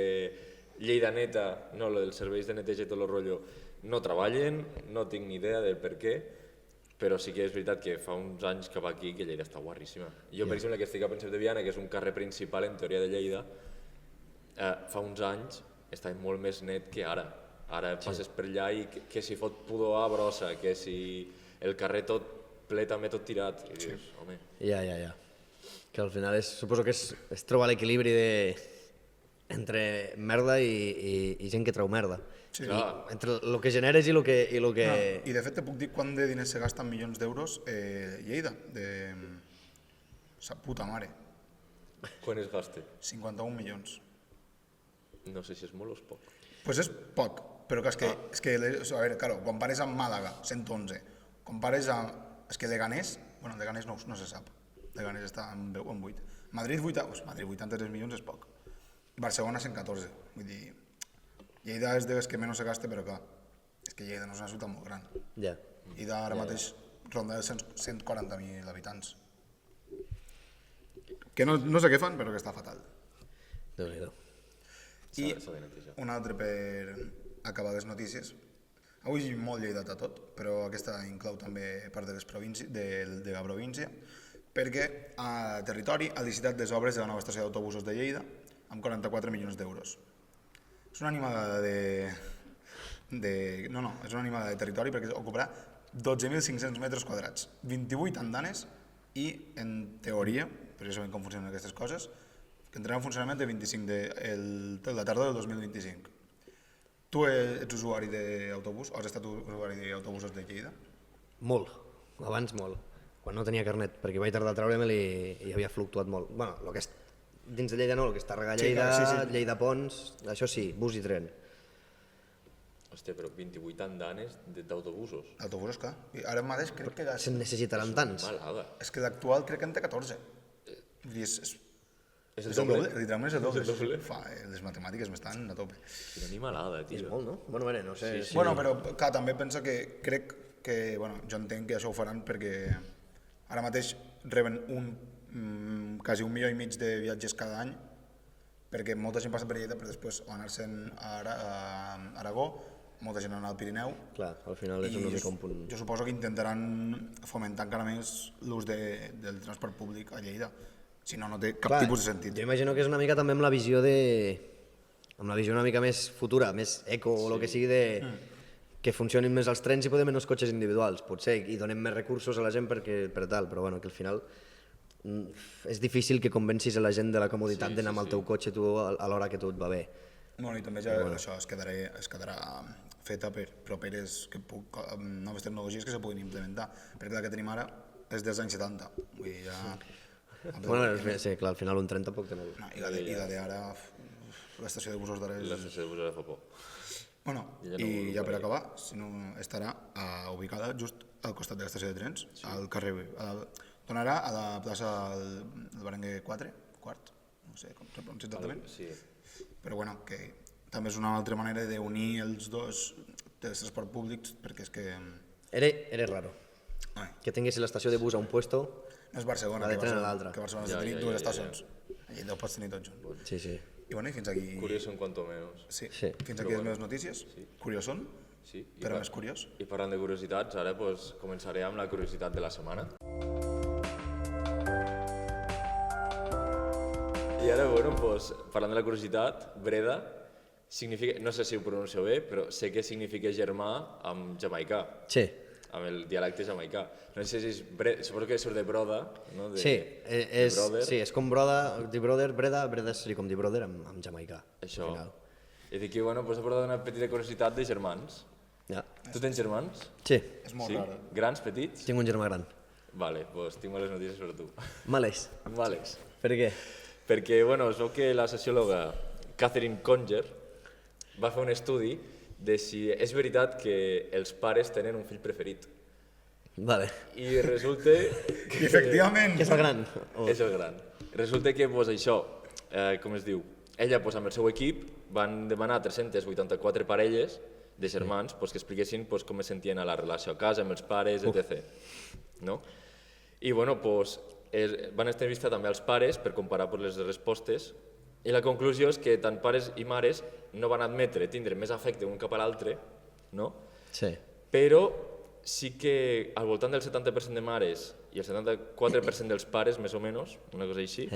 Lleida Neta, no, els serveis de neteja i tot el rotllo, no treballen, no tinc ni idea del per què, però sí que és veritat que fa uns anys que va aquí que Lleida està guarríssima. Jo, per exemple, que estic a Príncep de Viana, que és un carrer principal en teoria de Lleida, fa uns anys estava molt més net que ara. Ara passes per allà i que si fot pudor a brossa, que si el carrer tot ple també tot tirat. I dius, home... Ja. Que al final suposo que és trobar l'equilibri entre merda i gent que treu merda. Sí. Entre el que generes i el que... I de fet te puc dir quant de diners se gasten milions d'euros Lleida, de sa puta mare. Quan es gaste? 51 milions. No sé si és molt o és poc. Pues és poc, però que és que a veure, claro, compares amb Màlaga, 111, compares amb... És que Leganés, bueno, Leganés no se sap, Leganés està en 8. Madrid 83 milions és poc. Barcelona 114, vull dir... Lleida és de les que menys se gasta, però clar, és que Lleida no és una ciutat molt gran. Ja. Lleida ara mateix ronda de 140.000 habitants. Que no sé què fan, però que està fatal. Déu-n'hi-do. I S'ha de netejar. un altre per acabar les notícies. Avui molt lleidat a tot, però aquesta inclou també part de la província, perquè a territori ha licitat les obres de la nova estació d'autobusos de Lleida amb 44 milions d'euros. És una animada és una animada de territori perquè ocuparà 12.500 metres quadrats, 28 andanes i, en teoria, per això sabem com funcionen aquestes coses, que entrarà en funcionament el 25 de la tardor del 2025. Tu ets usuari d'autobús? Has estat usuari d'autobusos de Lleida? Molt, abans molt. Quan no tenia carnet, perquè vaig tardar a treure'm i havia fluctuat molt. Bueno, el que és dins de Lleida no, el que és Tàrrega Lleida, Lleida Pons, això sí, bus i tren. Hòstia, però 28 andanes d'autobusos. Autobusos, clar. I ara mateix crec que... Se'n necessitaran tants. Malada. És que d'actual crec que en té 14. Vull dir, És el doble? Literalment és el doble. És el doble? Les matemàtiques m'estan a tope. Quina animalada, tio. És molt, no? Bueno, no sé... Sí. Bueno, però clar, també pensa que crec que... Bueno, jo entenc que això ho faran perquè ara mateix reben quasi 1,5 milió de viatges cada any, perquè molta gent passa per Lleida per després o anar-se'n a Aragó, molta gent anar al Pirineu. Clar, al final és una mica un punt... Jo suposo que intentaran fomentar encara més l'ús del transport públic a Lleida. Si no, no té cap tipus de sentit. Jo imagino que és una mica també amb la visió una mica més futura, més eco o el que sigui que funcionin més els trens i poder menys cotxes individuals, potser, i donem més recursos a la gent per tal, però bueno, que al final és difícil que convencis a la gent de la comoditat d'anar amb el teu cotxe tu a l'hora que tot va bé. Bueno, i també ja això es quedarà feta per properes noves tecnologies que se puguin implementar, perquè la que tenim ara és dels anys 70. Vull dir, ja... Bueno, sí, clar, al final un tren tampoc té molt. I la d'ara, l'estació de busos d'ara és... L'estació de busos d'ara fa por. Bueno, i ja per acabar, si no, estarà ubicada just al costat de l'estació de trens, al carrer... Donarà a la plaça del Berenguer 4, no sé com se pronuncia exactament. Sí. Però bueno, que també és una altra manera d'unir els dos dels transports públics, perquè és que... Era raro. Que tingués l'estació de bus a un puesto... No és Barcelona, que Barcelona has de tenir dues estacions. A Lleida ho pots tenir tot junt. Sí. I bueno, i fins aquí... Curioso en cuanto menos. Sí, fins aquí les meves notícies. Curiosón, però més curiós. I parlant de curiositats, ara començaré amb la curiositat de la setmana. I ara, parlant de la curiositat, Breda significa, no sé si ho pronuncio bé, però sé que significa germà en jamaicà. Sí. Amb el dialecte jamaicà. No sé si és suposo que surt de broda, no? Sí, és com broda, dir brother, Breda seria com dir brother amb jamaicà. Això. I dic que, he portat una petita curiositat de germans. Ja. Tu tens germans? Sí. És molt rara. Grans, petits? Tinc un germà gran. Vale, doncs tinc males notícies sobre tu. Males. Males. Per què? Perquè, es veu que la sociòloga Catherine Conger va fer un estudi de si és veritat que els pares tenen un fill preferit. Vale. I resulta que... Efectivament! Que és el gran. És el gran. Resulta que, això, com es diu, ella, amb el seu equip, van demanar 384 parelles de germans que expliquessin com es sentien a la relació a casa, amb els pares, etc. No? I, van entrevistar també als pares per comparar les respostes. I la conclusió és que tant pares i mares no van admetre tindre més afecte un cap a l'altre, no? Sí. Però sí que al voltant del 70% de mares i el 74% dels pares, més o menys, una cosa així,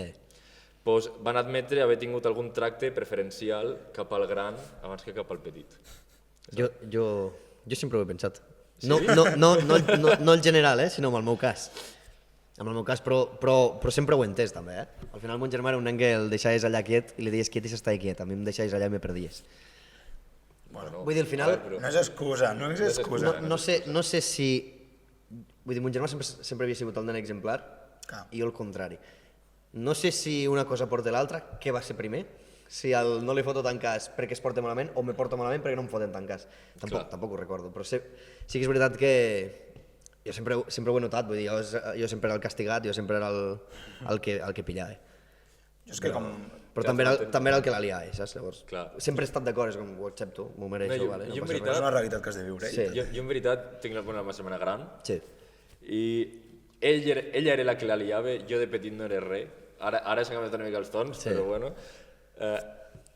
van admetre haver tingut algun tracte preferencial cap al gran abans que cap al petit. Jo sempre ho he pensat. No el general, sinó en el meu cas. En el meu cas, però sempre ho he entès, també. Al final, mon germà era un nen que el deixaves allà quiet i li deies quiet i s'estava quiet. A mi em deixaves allà i me perdies. Vull dir, al final... No és excusa, no és excusa. No sé si... Vull dir, mon germà sempre havia sigut el nen exemplar i jo el contrari. No sé si una cosa porta l'altra, què va ser primer? Si el no li foto tant cas perquè es porta malament o me porto malament perquè no em foten tant cas. Tampoc ho recordo, però sí que és veritat que jo sempre ho he notat, vull dir, jo sempre era el castigat, jo sempre era el que pillava. Però també era el que la liava, saps? Llavors, sempre he estat d'acord, és com, ho accepto, m'ho mereixo, vale? Jo és una realitat que has de viure. Jo en veritat tinc la meva germana gran i ella era la que la liava, jo de petit no era res, ara s'han canviat una mica els tons, però bueno,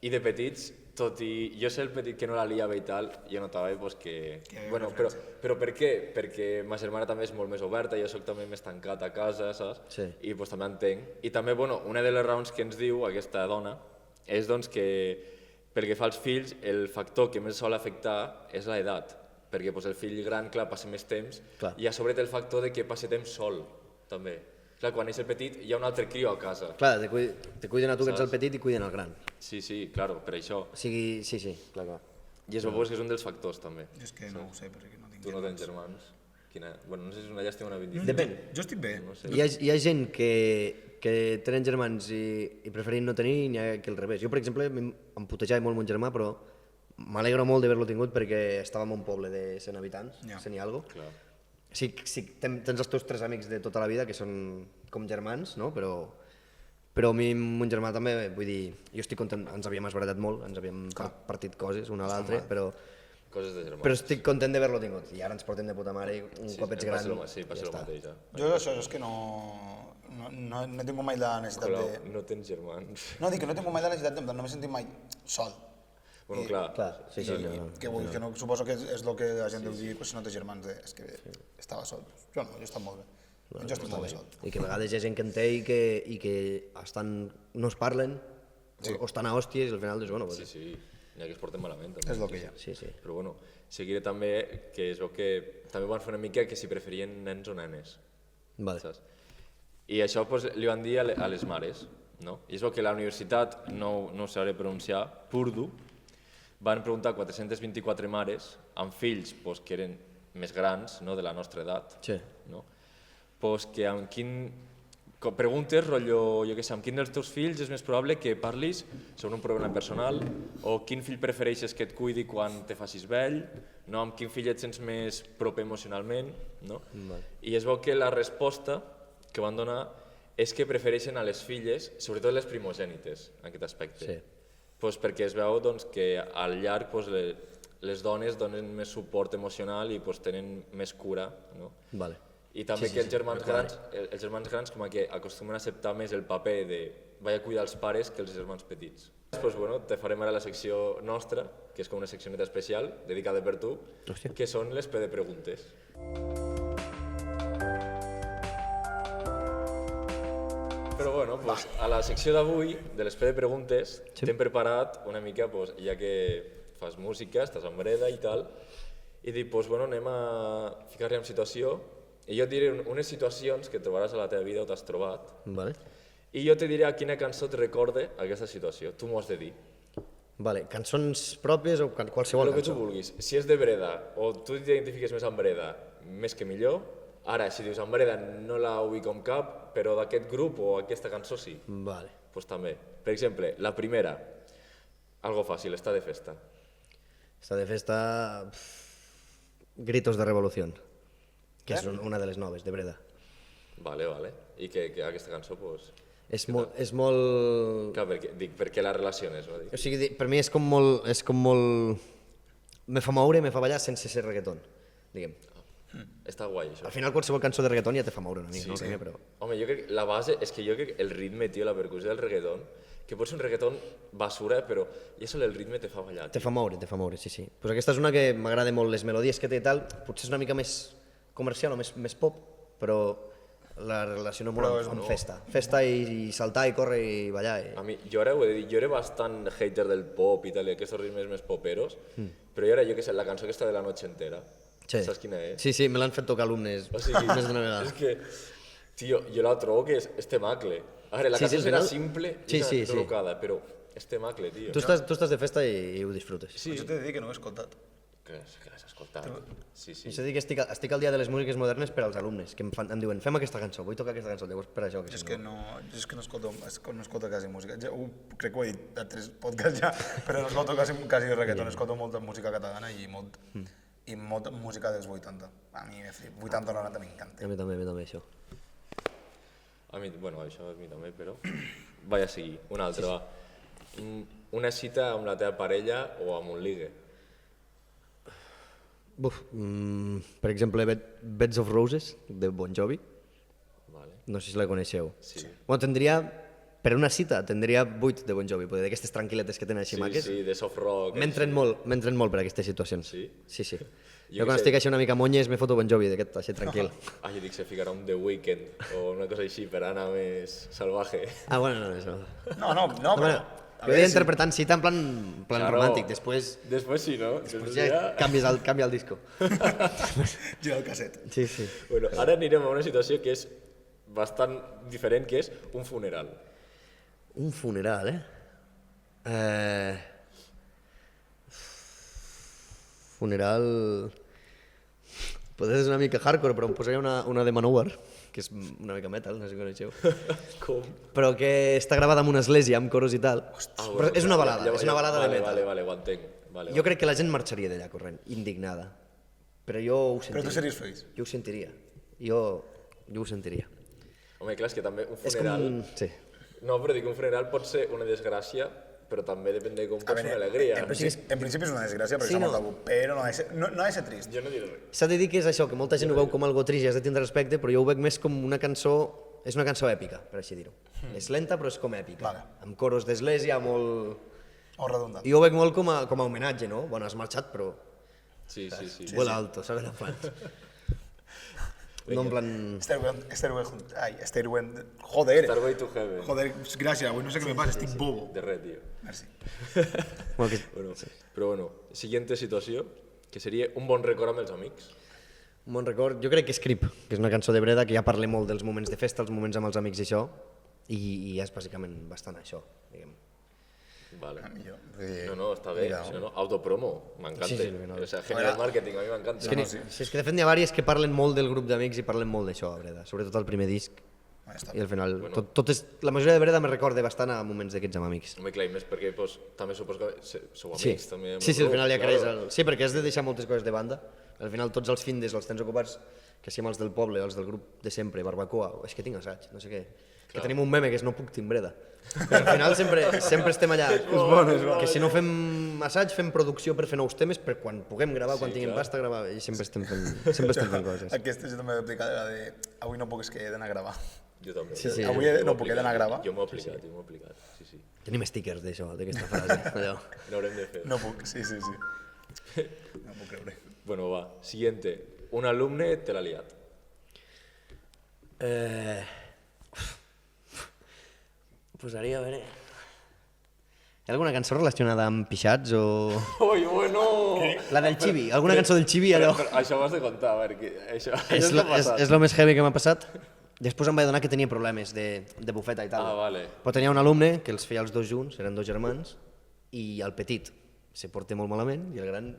i de petits, tot i jo ser el petit que no la liava i tal, jo notava que... Però per què? Perquè ma germana també és molt més oberta, jo soc també més tancat a casa, saps? I també entenc. I també, una de les raons que ens diu aquesta dona és que pel que fa als fills, el factor que més sol afectar és l'edat, perquè el fill gran, clar, passa més temps i a sobre té el factor de que passi temps sol, també. Clar, quan és el petit hi ha un altre crió a casa. Clar, te cuiden a tu que ets el petit i cuiden el gran. Sí, clar, per això. Sí, clar. I això pues, que és un dels factors, també. Jo és que no ho sé, perquè no tinc Tu no tens germans. Bueno, no sé si és una llàstima o una bendició. Depèn. Jo estic bé. No sé. Hi ha gent que tenen germans i preferint no tenir, i n'hi ha que al revés. Jo, per exemple, em putejava molt mon germà, però m'alegro molt d'haver-lo tingut perquè estàvem en un poble de 100 habitants, 100 i alguna cosa. Sí, tens els teus 3 amics de tota la vida, que són com germans, no? Però a mi, mon germà també, vull dir, jo estic content, ens havíem esbaratat molt, ens havíem partit coses un a l'altre, però estic content d'haver-lo tingut. I ara ens portem de puta mare i un cop ets gran sí, passa el mateix. Jo això és que no he tingut mai la necessitat de... No tens germans. No, dic que no he tingut mai la necessitat de... No m'he sentit mai sol. Bueno, clar. Sí. Que suposo que és el que la gent deu dir si no té germans, és que estava sol. Jo no, jo he estat molt bé. Jo estic molt bé sol. I que a vegades hi ha gent que en té i que no es parlen o estan a hòsties i al final dius, bueno... Sí, n'hi ha que es porten malament. És el que hi ha. Sí. Però bueno, seguiré també que és el que també van fer una mica que si preferien nens o nenes. Vale. I això li van dir a les mares, no? I és el que la universitat, no sabré pronunciar, Purdue, van preguntar 424 mares amb fills que eren més grans, no, de la nostra edat, no? Que amb quin... Preguntes, rotllo, jo què sé, amb quin dels teus fills és més probable que parlis sobre un problema personal o quin fill prefereixes que et cuidi quan te facis vell, no? Amb quin fill et sents més proper emocionalment, no? I es veu que la resposta que van donar és que prefereixen a les filles, sobretot les primogènites, en aquest aspecte. Perquè es veu que al llarg les dones donen més suport emocional i tenen més cura, no? I també que els germans grans com que acostumen a acceptar més el paper de vaig a cuidar els pares que els germans petits. Després, te farem ara la secció nostra, que és com una seccioneta especial, dedicada per tu, que són les PD preguntes. Però bueno, a la secció d'avui, de les PD preguntes, t'hem preparat una mica, ja que fas música, estàs en breda i tal, i dic, anem a ficar-li en situació. I jo et diré unes situacions que trobaràs a la teva vida o t'has trobat. I jo te diré a quina cançó et recorde aquesta situació. Tu m'ho has de dir. Cançons pròpies o qualsevol cançó? El que tu vulguis. Si és de breda o tu t'identifiques més amb breda, més que millor. Ara, si dius amb breda no la ubico amb cap, però d'aquest grup o aquesta cançó sí. Doncs també. Per exemple, la primera, algo fàcil, està de festa. Està de festa... Gritos de Revolución. Que és una de les noves, de breda. Vale. I que aquesta cançó, doncs... És molt... Clar, per què la relaciones, no? O sigui, per mi és com molt... Me fa moure, me fa ballar sense ser reggaeton, diguem. Està guai, això. Al final, qualsevol cançó de reggaeton ja te fa moure una mica, no? Però... Home, jo crec que la base és que jo crec que el ritme, tio, la percussió del reggaeton, que pot ser un reggaeton basura, però ja sol el ritme te fa ballar. Te fa moure, sí. Pues aquesta és una que m'agrada molt, les melodies que té i tal, potser és una mica més comercial o més pop, però la relaciono molt amb festa. Festa i saltar i córrer i ballar. A mi, jo ara ho he de dir, jo era bastant hater del pop i tal, i aquests ritmes més poperos, però jo què sé, la cançó aquesta de La Noche Entera, saps quina és? Sí, me l'han fet tocar alumnes més d'una vegada. És que, tio, jo la trobo que és temacle. A veure, la cançó serà simple i col·locada, però és temacle, tio. Tu estàs de festa i ho disfrutes. Jo t'he de dir que no ho he escoltat. Que l'has escoltat. Sí. És a dir, que estic al dia de les músiques modernes per als alumnes, que em diuen, fem aquesta cançó, vull tocar aquesta cançó, llavors per això. És que no escolto quasi música. Crec que ho he dit a 3 podcasts ja, però no escolto quasi reggaeton, escolto molta música catalana i molta música dels 80. A mi 80 o 90 m'encanta. A mi també, això. Això a mi també, però... Vaig a seguir, una altra, va. Una cita amb la teva parella o amb un ligue? Per exemple, Beds of Roses, de Bon Jovi. No sé si la coneixeu. Sí. Per una cita, tindria 8 de Bon Jovi, d'aquestes tranquil·letes que tenen així maques. Sí, de soft rock. M'entren molt per aquestes situacions. Sí. Jo quan estic així una mica monyes me foto Bon Jovi, d'aquest, així tranquil. Jo dic, se ficarà un The Weeknd o una cosa així per anar més salvaje. No, això. No, però... Jo he interpretant cita en plan romàntic, després sí, no? Després ja canvia el disco. Gira el casset. Sí. Bueno, ara anirem a una situació que és bastant diferent, que és un funeral. Un funeral, Funeral... Potser és una mica hardcore, però em posaria una de Manowar, que és una mica metal, no sé si coneixeu. Com? Però que està gravada en una església, amb coros i tal. Però és una balada, és una balada de metal. Vale, ho entenc. Vale, Jo crec que la gent marxaria d'allà corrent, indignada. Però jo ho sentiria. Però tu series feliç? Jo ho sentiria. Jo ho sentiria. Home, clar, és que també un És funeral... com... Sí. No, però dic, un funeral pot ser una desgràcia, però també depèn de com pot ser una alegria. En principi és una desgràcia perquè Sí, està no. molt tabú, però no ha de ser trist. Jo no diré res. S'ha de dir que és això, que molta gent ho veu com algo trist i has de tindre respecte, però jo ho veig més com una cançó... És una cançó èpica, per així dir-ho. És lenta, però és com èpica. Vale. Amb coros d'església, molt... O redundant. Jo ho veig molt com a homenatge, no? Bueno, has marxat, però... Sí. Vuela alto, ¿sabes? En plan... No en plan... Stairway... Joder. Starway to Heaven. Joder, gràcies, avui no sé què me passa, estic bobo. De res, tio. Merci. Bueno, que... Bueno, però bueno, siguiente situació, que seria un bon record amb els amics. Un bon record, jo crec que és Creep, que és una cançó de Breda que ja parla molt dels moments de festa, els moments amb els amics i això, i és bàsicament bastant això, diguem. Vale. Millor. No, està bé. Mira, Sí, no? Autopromo, m'encanta. Sí, no. O sea, general marketing, a mi m'encanta. Sí, és que de fet n'hi ha diverses que parlen molt del grup d'amics i parlen molt d'això a Breda, sobretot al primer disc. I al final, tot és, la majoria de Breda me recorda bastant a moments d'aquests amb amics. Home, clar, i més perquè pues, també suposo que sou Sí, amics. També, sí, al final ja creix. Sí, perquè has de deixar moltes coses de banda. Al final tots els findes els tens ocupats, que siguem els del poble, els del grup de sempre, barbacoa, és que tinc assaig, no sé què. Que tenim un meme que és no puc timbreda. Però al final sempre estem allà. És bon. Que si no fem assaig, fem producció per fer nous temes, per quan puguem gravar, quan tinguem pasta, gravar, i sempre estem fent coses. Aquesta jo també he aplicat la de avui no puc, és que he d'anar a gravar. Jo també. Sí. Avui no puc, he d'anar a gravar. Jo m'ho he aplicat, sí. Tenim stickers d'això, d'aquesta frase. Allò. N'haurem de fer. No puc, sí. No puc creure. Bueno, va, siguiente. Un alumne te l'ha liat. Posaria, a veure... Hi ha alguna cançó relacionada amb pixats o... Ui, bueno! La del Chibi, alguna cançó del Chibi, allò... Però això ho has de contar, a veure, que això És lo més heavy que m'ha passat. Després em vaig adonar que tenia problemes de bufeta i tal. Ah, vale. Però tenia un alumne que els feia els dos junts, eren dos germans, i el petit se porta molt malament i el gran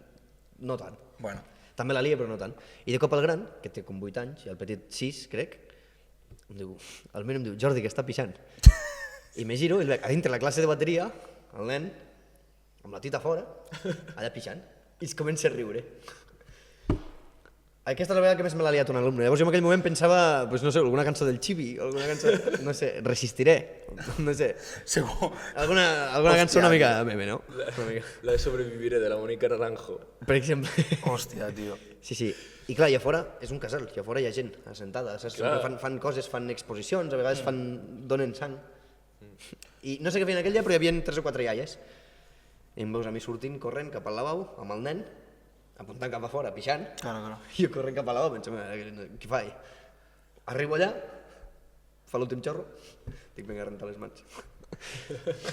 no tant. Bueno. També la lia, però no tant. I de cop el gran, que té com 8 anys, i el petit 6, crec, em diu, almenys em diu, Jordi, que està pixant. I me giro i el veig a dintre la classe de bateria, el nen, amb la tita fora, allà pixant, i es comença a riure. Aquesta és la vegada que més me l'ha liat un alumne. Llavors jo en aquell moment pensava, pues, no sé, alguna cançó del Chibi, alguna cançó, no sé, Resistiré, no sé. Segur. Alguna cançó una mica meme, no? La de Sobreviviré, de la Mónica Naranjo. Per exemple. Hòstia, tio. Sí. I clar, i a fora és un casal, i a fora hi ha gent assentada, saps? Sempre fan coses, fan exposicions, a vegades donen sang. I no sé què feien aquell dia, però hi havia 3 o 4 iaies. I em veus a mi sortint, corrent cap al lavabo, amb el nen, apuntant cap a fora, pixant, Claro. i jo corrent cap al lavabo, pensant, què faig? Arribo allà, fa l'últim xorro, dic, vinga, a rentar les mans.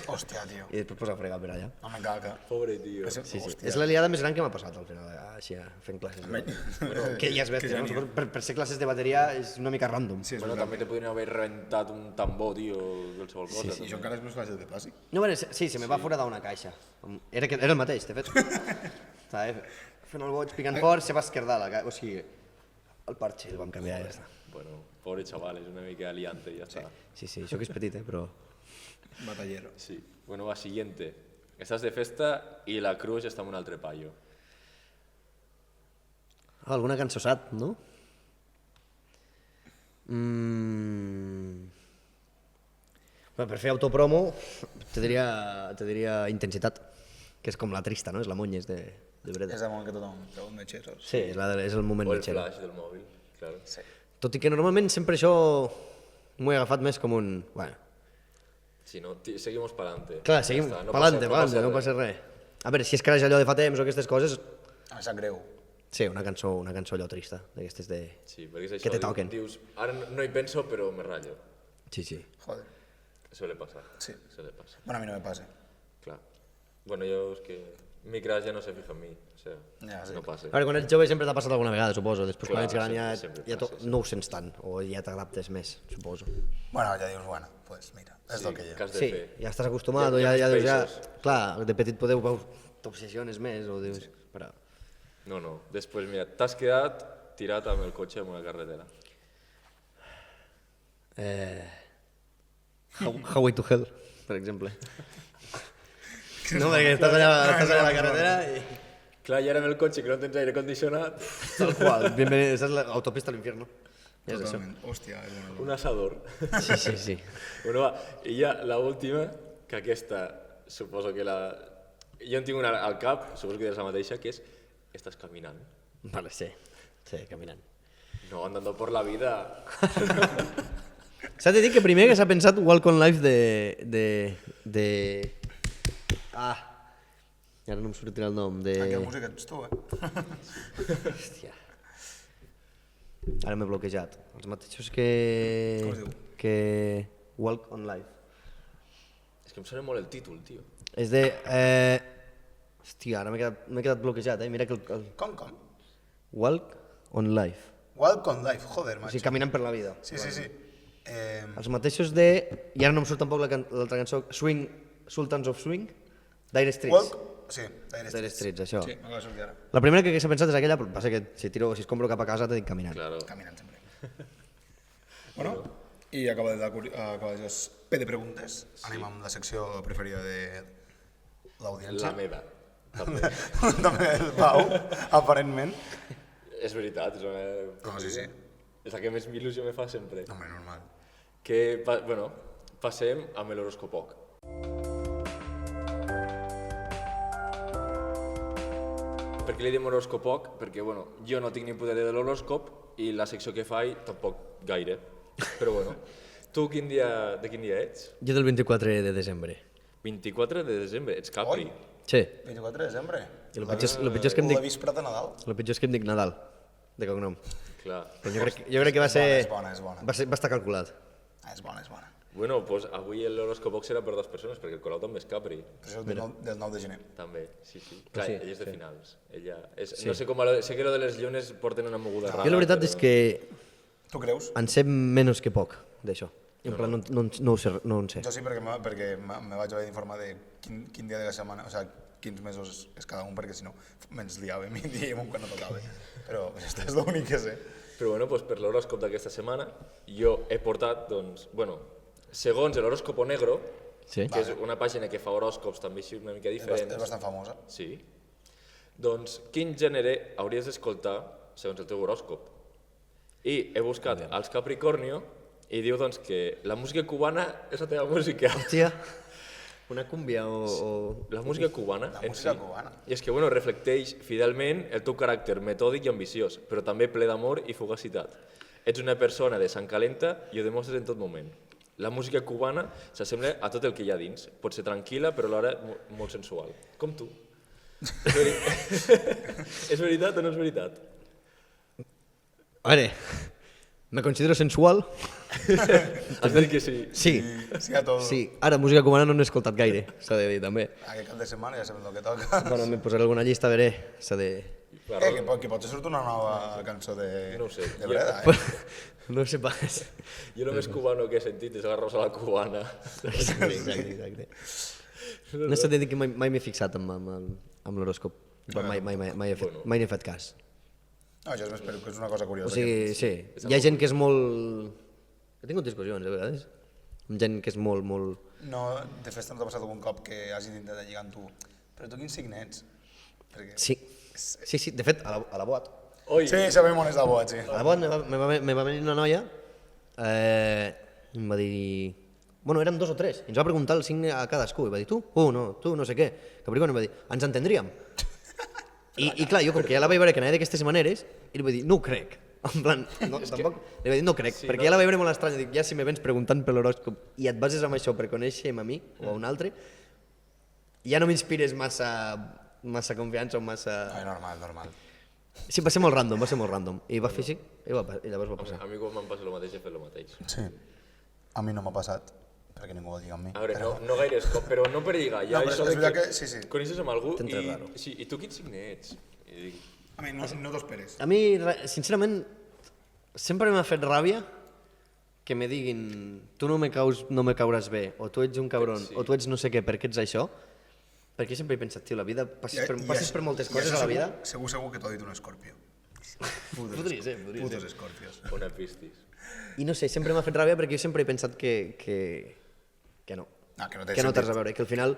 Hòstia, tio. I després posa a fregar per allà. No me caga. Pobre tio. Sí. És la liada més gran que m'ha passat al final, així, fent classes. Que ja és bèstia, no? Per ser classes de bateria és una mica random. Sí, Bueno, també te podrien haver reventat un tambor, tio, qualsevol cosa. I això encara és més fàcil de plàstic. No, bueno, sí, se me va foradar una caixa. Era el mateix, de fet. Estava fent el boig, picant fort, se va esquerdar la caixa. O sigui, el parche el vam canviar i ja està. Bueno, pobre xaval, és una mica aliante i ja està. Sí, això que és petit, però... Batallero. Sí. Bueno, va, siguiente. Estàs de festa i la Cruz està amb un altre paio. Alguna cançó sad, no? Bueno, per fer autopromo te diria Intensitat, que és com la trista, no? És la Monyes de Breda. És el moment que tothom treu un metge, saps? Sí, és el moment O el metgero. flash del mòbil, claro. Sí. Tot i que normalment sempre això m'ho he agafat més com un... Bueno, Si no, seguimos pa'lante. clar, seguim pa'lante, no passa res. A veure, si és que ara és allò de fa temps o aquestes coses, Em sap greu. sí, una cançó allò trista, d'aquestes de... Sí, perquè és això. Que te toquen. Dius, ara no hi penso, però me ratllo. Sí. Joder. Suele pasar. Sí. Suele pasar. Bueno, a mi no me passa. Clar. Bueno, jo és que mi crush ja no se fija en mi. O sea, Ja, sí. no passa. A veure, quan ets jove sempre t'ha passat alguna vegada, suposo. Després quan Clar, ets gran ja, sempre ja passa, no ho sents tant, o ja t'adaptes més, suposo. Bueno, ja dius, bueno, pues mira, és el que hi ha. Què has de Sí, fer? ja estàs acostumat, o Hi ha ja més dius, ja... peixos. Clar, de petit t'obsessiones més, o dius... Però... No. Després, mira, t'has quedat tirat amb el cotxe en una carretera. Highway to Hell, per exemple. No, perquè estàs allà a la carretera i... Clar, i ara amb el cotxe que no tens aire condicionat... Tal qual, bienvenido, esa es la autopista al infierno. Ja és això. Totalment. Hòstia, és una Un asador. Sí. Bueno, va, i ja l'última, que aquesta suposo que la... Jo en tinc una al cap, suposo que és la mateixa, que és estàs caminant. Vale, sí, caminant. No, andando por la vida. S'ha de dir que primer que s'ha pensat Walk on Life i ara no em sortirà el nom. Aquella música ets tu, Hòstia. Ara m'he bloquejat. Els mateixos que... Com es diu? Que Walk on Life. És que em sona molt el títol, tio. És de... Hòstia, ara m'he quedat bloquejat, Mira que el... Com? Walk on Life. Walk on Life, joder, O macho. sigui, caminant per la vida. Sí. Els mateixos de... I ara no em surt tampoc l'altra cançó. Swing, Sultans of Swing, Dire Straits. Walk... Sí, Dire Straits, això. Sí, m'acaba de sortir ara. La primera que s'ha pensat és aquella, però passa que si escombro cap a casa t'he dit caminant. Claro. Caminant sempre. Bueno, i acaba de P de preguntes. Anem amb la secció preferida de l'audiència. La meva, també. També el Pau, aparentment. És veritat, és una... No, sí. És la que més il·lusió me fa sempre. No, home, normal. Que, bueno, passem amb l'horoscopoc. Per què li diem horoscopoc? Perquè, bueno, jo no tinc ni puta idea de l'horoscop i la secció que faig tampoc gaire. Però, bueno, tu de quin dia ets? Jo del 24 de desembre. 24 de desembre, ets Capri. Oi? Sí. 24 de desembre. I el pitjor és que em dic... La víspera de Nadal. El pitjor és que em dic Nadal, de cognom. Clar. Però jo crec que va ser... És bona. Va estar calculat. És bona. Bueno, doncs avui l'horoscopoc serà per 2 persones, perquè el Colau també és Capri. Però això és del 9 de gener. També, sí. Clar, sí, ella és de finals. Ella és... No sé com... Sé que lo de les llunes porten una moguda rara. Jo la veritat és que Tu creus? en sé menys que poc, d'això. En plan, no en sé. Jo sí, perquè me vaig haver d'informar de quin dia de la setmana, o sigui, quins mesos és cada un, perquè si no me'ns liàvem i dèiem quan no tocava. Però això és l'únic que sé. Però bueno, doncs per l'horòscop d'aquesta setmana jo he portat, doncs, bueno, segons l'horòscopo negro, Sí. que és una pàgina que fa horòscops també així una mica diferents. És bastant famosa. Sí. Doncs quin gènere hauries d'escoltar segons el teu horòscop? I he buscat els Capricornio i diu doncs que la música cubana és la teva música. Hòstia, una cúmbia o... La música cubana La en música si. cubana. I és que bueno, reflecteix fidelment el teu caràcter metòdic i ambiciós, però també ple d'amor i fugacitat. Ets una persona de sang calenta i ho demostres en tot moment. La música cubana s'assembla a tot el que hi ha dins. Pot ser tranquil·la, però alhora molt sensual. Com tu. És veritat o no és veritat? A veure, me considero sensual. Has de dir que sí. Sí, Sí, a tot. sí. Ara, música cubana no n'he escoltat gaire, s'ha de dir també. Aquest cap de setmana ja sabem el que toca. Bueno, me posaré alguna llista, a veure, s'ha de... Que potser surt una nova cançó de No ho sé. de Breda, No sé pas. Jo el més cubano que he sentit és la rosa la cubana. Exacte. No s'ha de dir que mai m'he fixat amb l'horòscop. Mai n'he fet cas. No, això és més que és una cosa curiosa. O sigui, sí, hi ha gent que és molt... He tingut discussions, a vegades. Amb gent que és molt... No, de fet, no t'ha passat algun cop que hagin intentat lligar amb tu. Però tu quin signe ets? Perquè... Sí, de fet, a la BOAT. Oi, Sí, sabem on és la boa, sí. A la BOAT me va venir una noia i em va dir... Bueno, érem 2 o 3, i ens va preguntar el signe a cadascú, i va dir, tu no sé què. Capricorn em va dir, ens entendríem. I clar, jo com que ja la vaig veure que anava d'aquestes maneres, i li vaig dir, no ho crec. En plan, no, tampoc, li vaig dir, no crec, Sí, perquè ja la vaig veure molt estranya. Dic, ja si me vens preguntant per l'horòscop i et bases en això per conèixer-me a mi o a un altre, ja no m'inspires massa confiança o massa... Ai, normal. Sí, va ser molt random, i va fer així, i llavors va passar. a mi quan m'han passat el mateix he fet el mateix. Sí. A mi no m'ha passat, perquè ningú vol lligar amb mi. A veure, no gaire escop, però no per lligar. Ja No, però això és de veritat que sí. coneixes amb algú T'entra raro. sí, i tu quin signe ets? I dic, A mi no t'ho esperes. A mi, sincerament, sempre m'ha fet ràbia que me diguin tu no me cauràs bé, o tu ets un cabron, Sí. o tu ets no sé què, per què ets això, Perquè sempre he pensat, tio, la vida, passes per moltes coses a la vida. Segur que t'ho ha dit un escorpió. Podria ser. Putos escorpios. Una pistis. I no sé, sempre m'ha fet ràbia perquè jo sempre he pensat que no. Que no té Que no té res sentit. a veure, que al final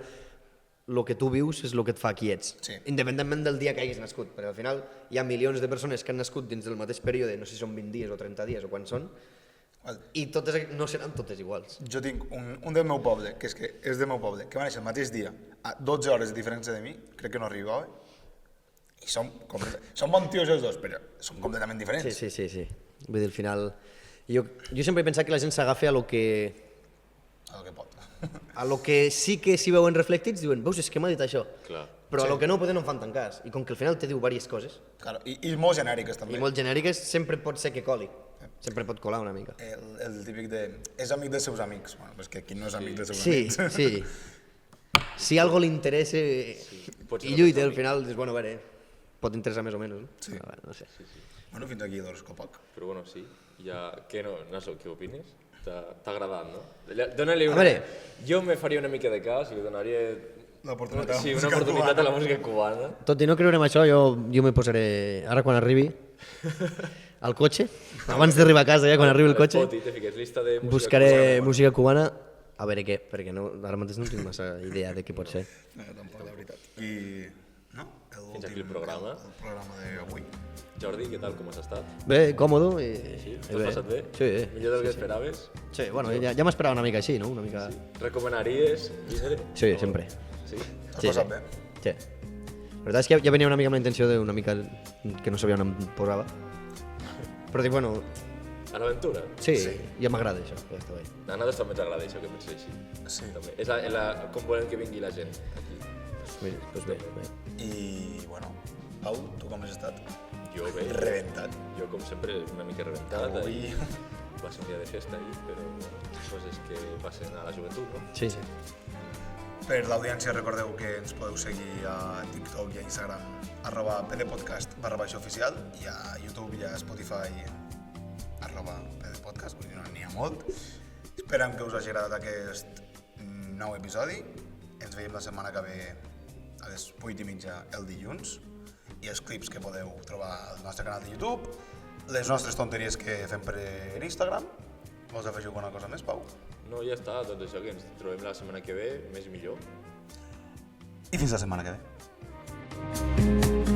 el que tu vius és el que et fa qui ets. Sí. Independentment del dia que hagis nascut, perquè al final hi ha milions de persones que han nascut dins del mateix període, no sé si són 20 dies o 30 dies o quan són, i totes no seran totes iguals. Jo tinc un del meu poble, que és del meu poble, que va néixer el mateix dia, a 12 hores de diferència de mi, crec que no arribava, i són bons tios els dos, però són completament diferents. Sí. Vull dir, al final... Jo sempre he pensat que la gent s'agafa a lo que... El que pot. A lo que sí que s'hi veuen reflectits, diuen, veus, és que m'ha dit això. Clar. Però a lo que no poden no en fan tant cas. I com que al final te diu diverses coses, Claro, i molt genèriques també. i molt genèriques, sempre pot ser que coli. Sempre pot colar una mica. El típic de... És amic dels seus amics. Bueno, pues que qui no és amic dels seus Sí, amics. sí. Si algo li interessa pot ser i el lluita, teu al final dius, bueno, a veure, pot interessar més o menys, no? Sí. Però, no sé. Bueno, fins aquí l'horoscopac. Però bueno, sí. Ja... Què no, Naso, què opines? T'ha agradat, no? Dóna-li una... A veure. Jo me faria una mica de cas i li donaria... L'oportunitat Sí, una oportunitat a la música cubana. Tot i no creure en això, jo me posaré, ara quan arribi al cotxe, abans d'arribar a casa, ja quan arribi el cotxe, Poti, te fiques llista de música buscaré cubana. música cubana, a veure què, perquè no, ara mateix no tinc massa idea de què pot ser. No, tampoc, la veritat. I... No? Fins aquí el programa. El programa d'avui. Jordi, què tal, com has estat? Bé, còmodo i... Sí? i T'has passat bé? Sí. Millor del que esperaves? Sí, bueno, ja m'esperava una mica així, no? Una mica... Recomanaries vindre? Sí, sempre. Sí? T'has passat bé? Sí. La veritat és que ja venia una mica amb la intenció d'una mica que no sabia on em posava. Però dic, bueno, A l'aventura? sí, ja m'agrada això, ja està bé. A nosaltres també ens agrada això, que pensi així. Sí. També. És com volem que vingui la gent aquí. Doncs bé. I, bueno, Pau, tu com has estat? Jo bé. Reventat. Jo, com sempre, una mica rebentat. Avui... Va ser un dia de festa ahir, però coses que passen a la joventut, no? Sí. Per l'audiència recordeu que ens podeu seguir a TikTok i a Instagram @pdpodcast_oficial i a YouTube i a Spotify @pdpodcast, vull dir, no n'hi ha molt. Esperem que us hagi agradat aquest nou episodi. Ens veiem la setmana que ve a les 8:30 el dilluns i els clips que podeu trobar al nostre canal de YouTube, les nostres tonteries que fem per Instagram. Vols afegir alguna cosa més, Pau? No, ja està, doncs això, que ens trobem la setmana que ve, més i millor. I fins la setmana que ve.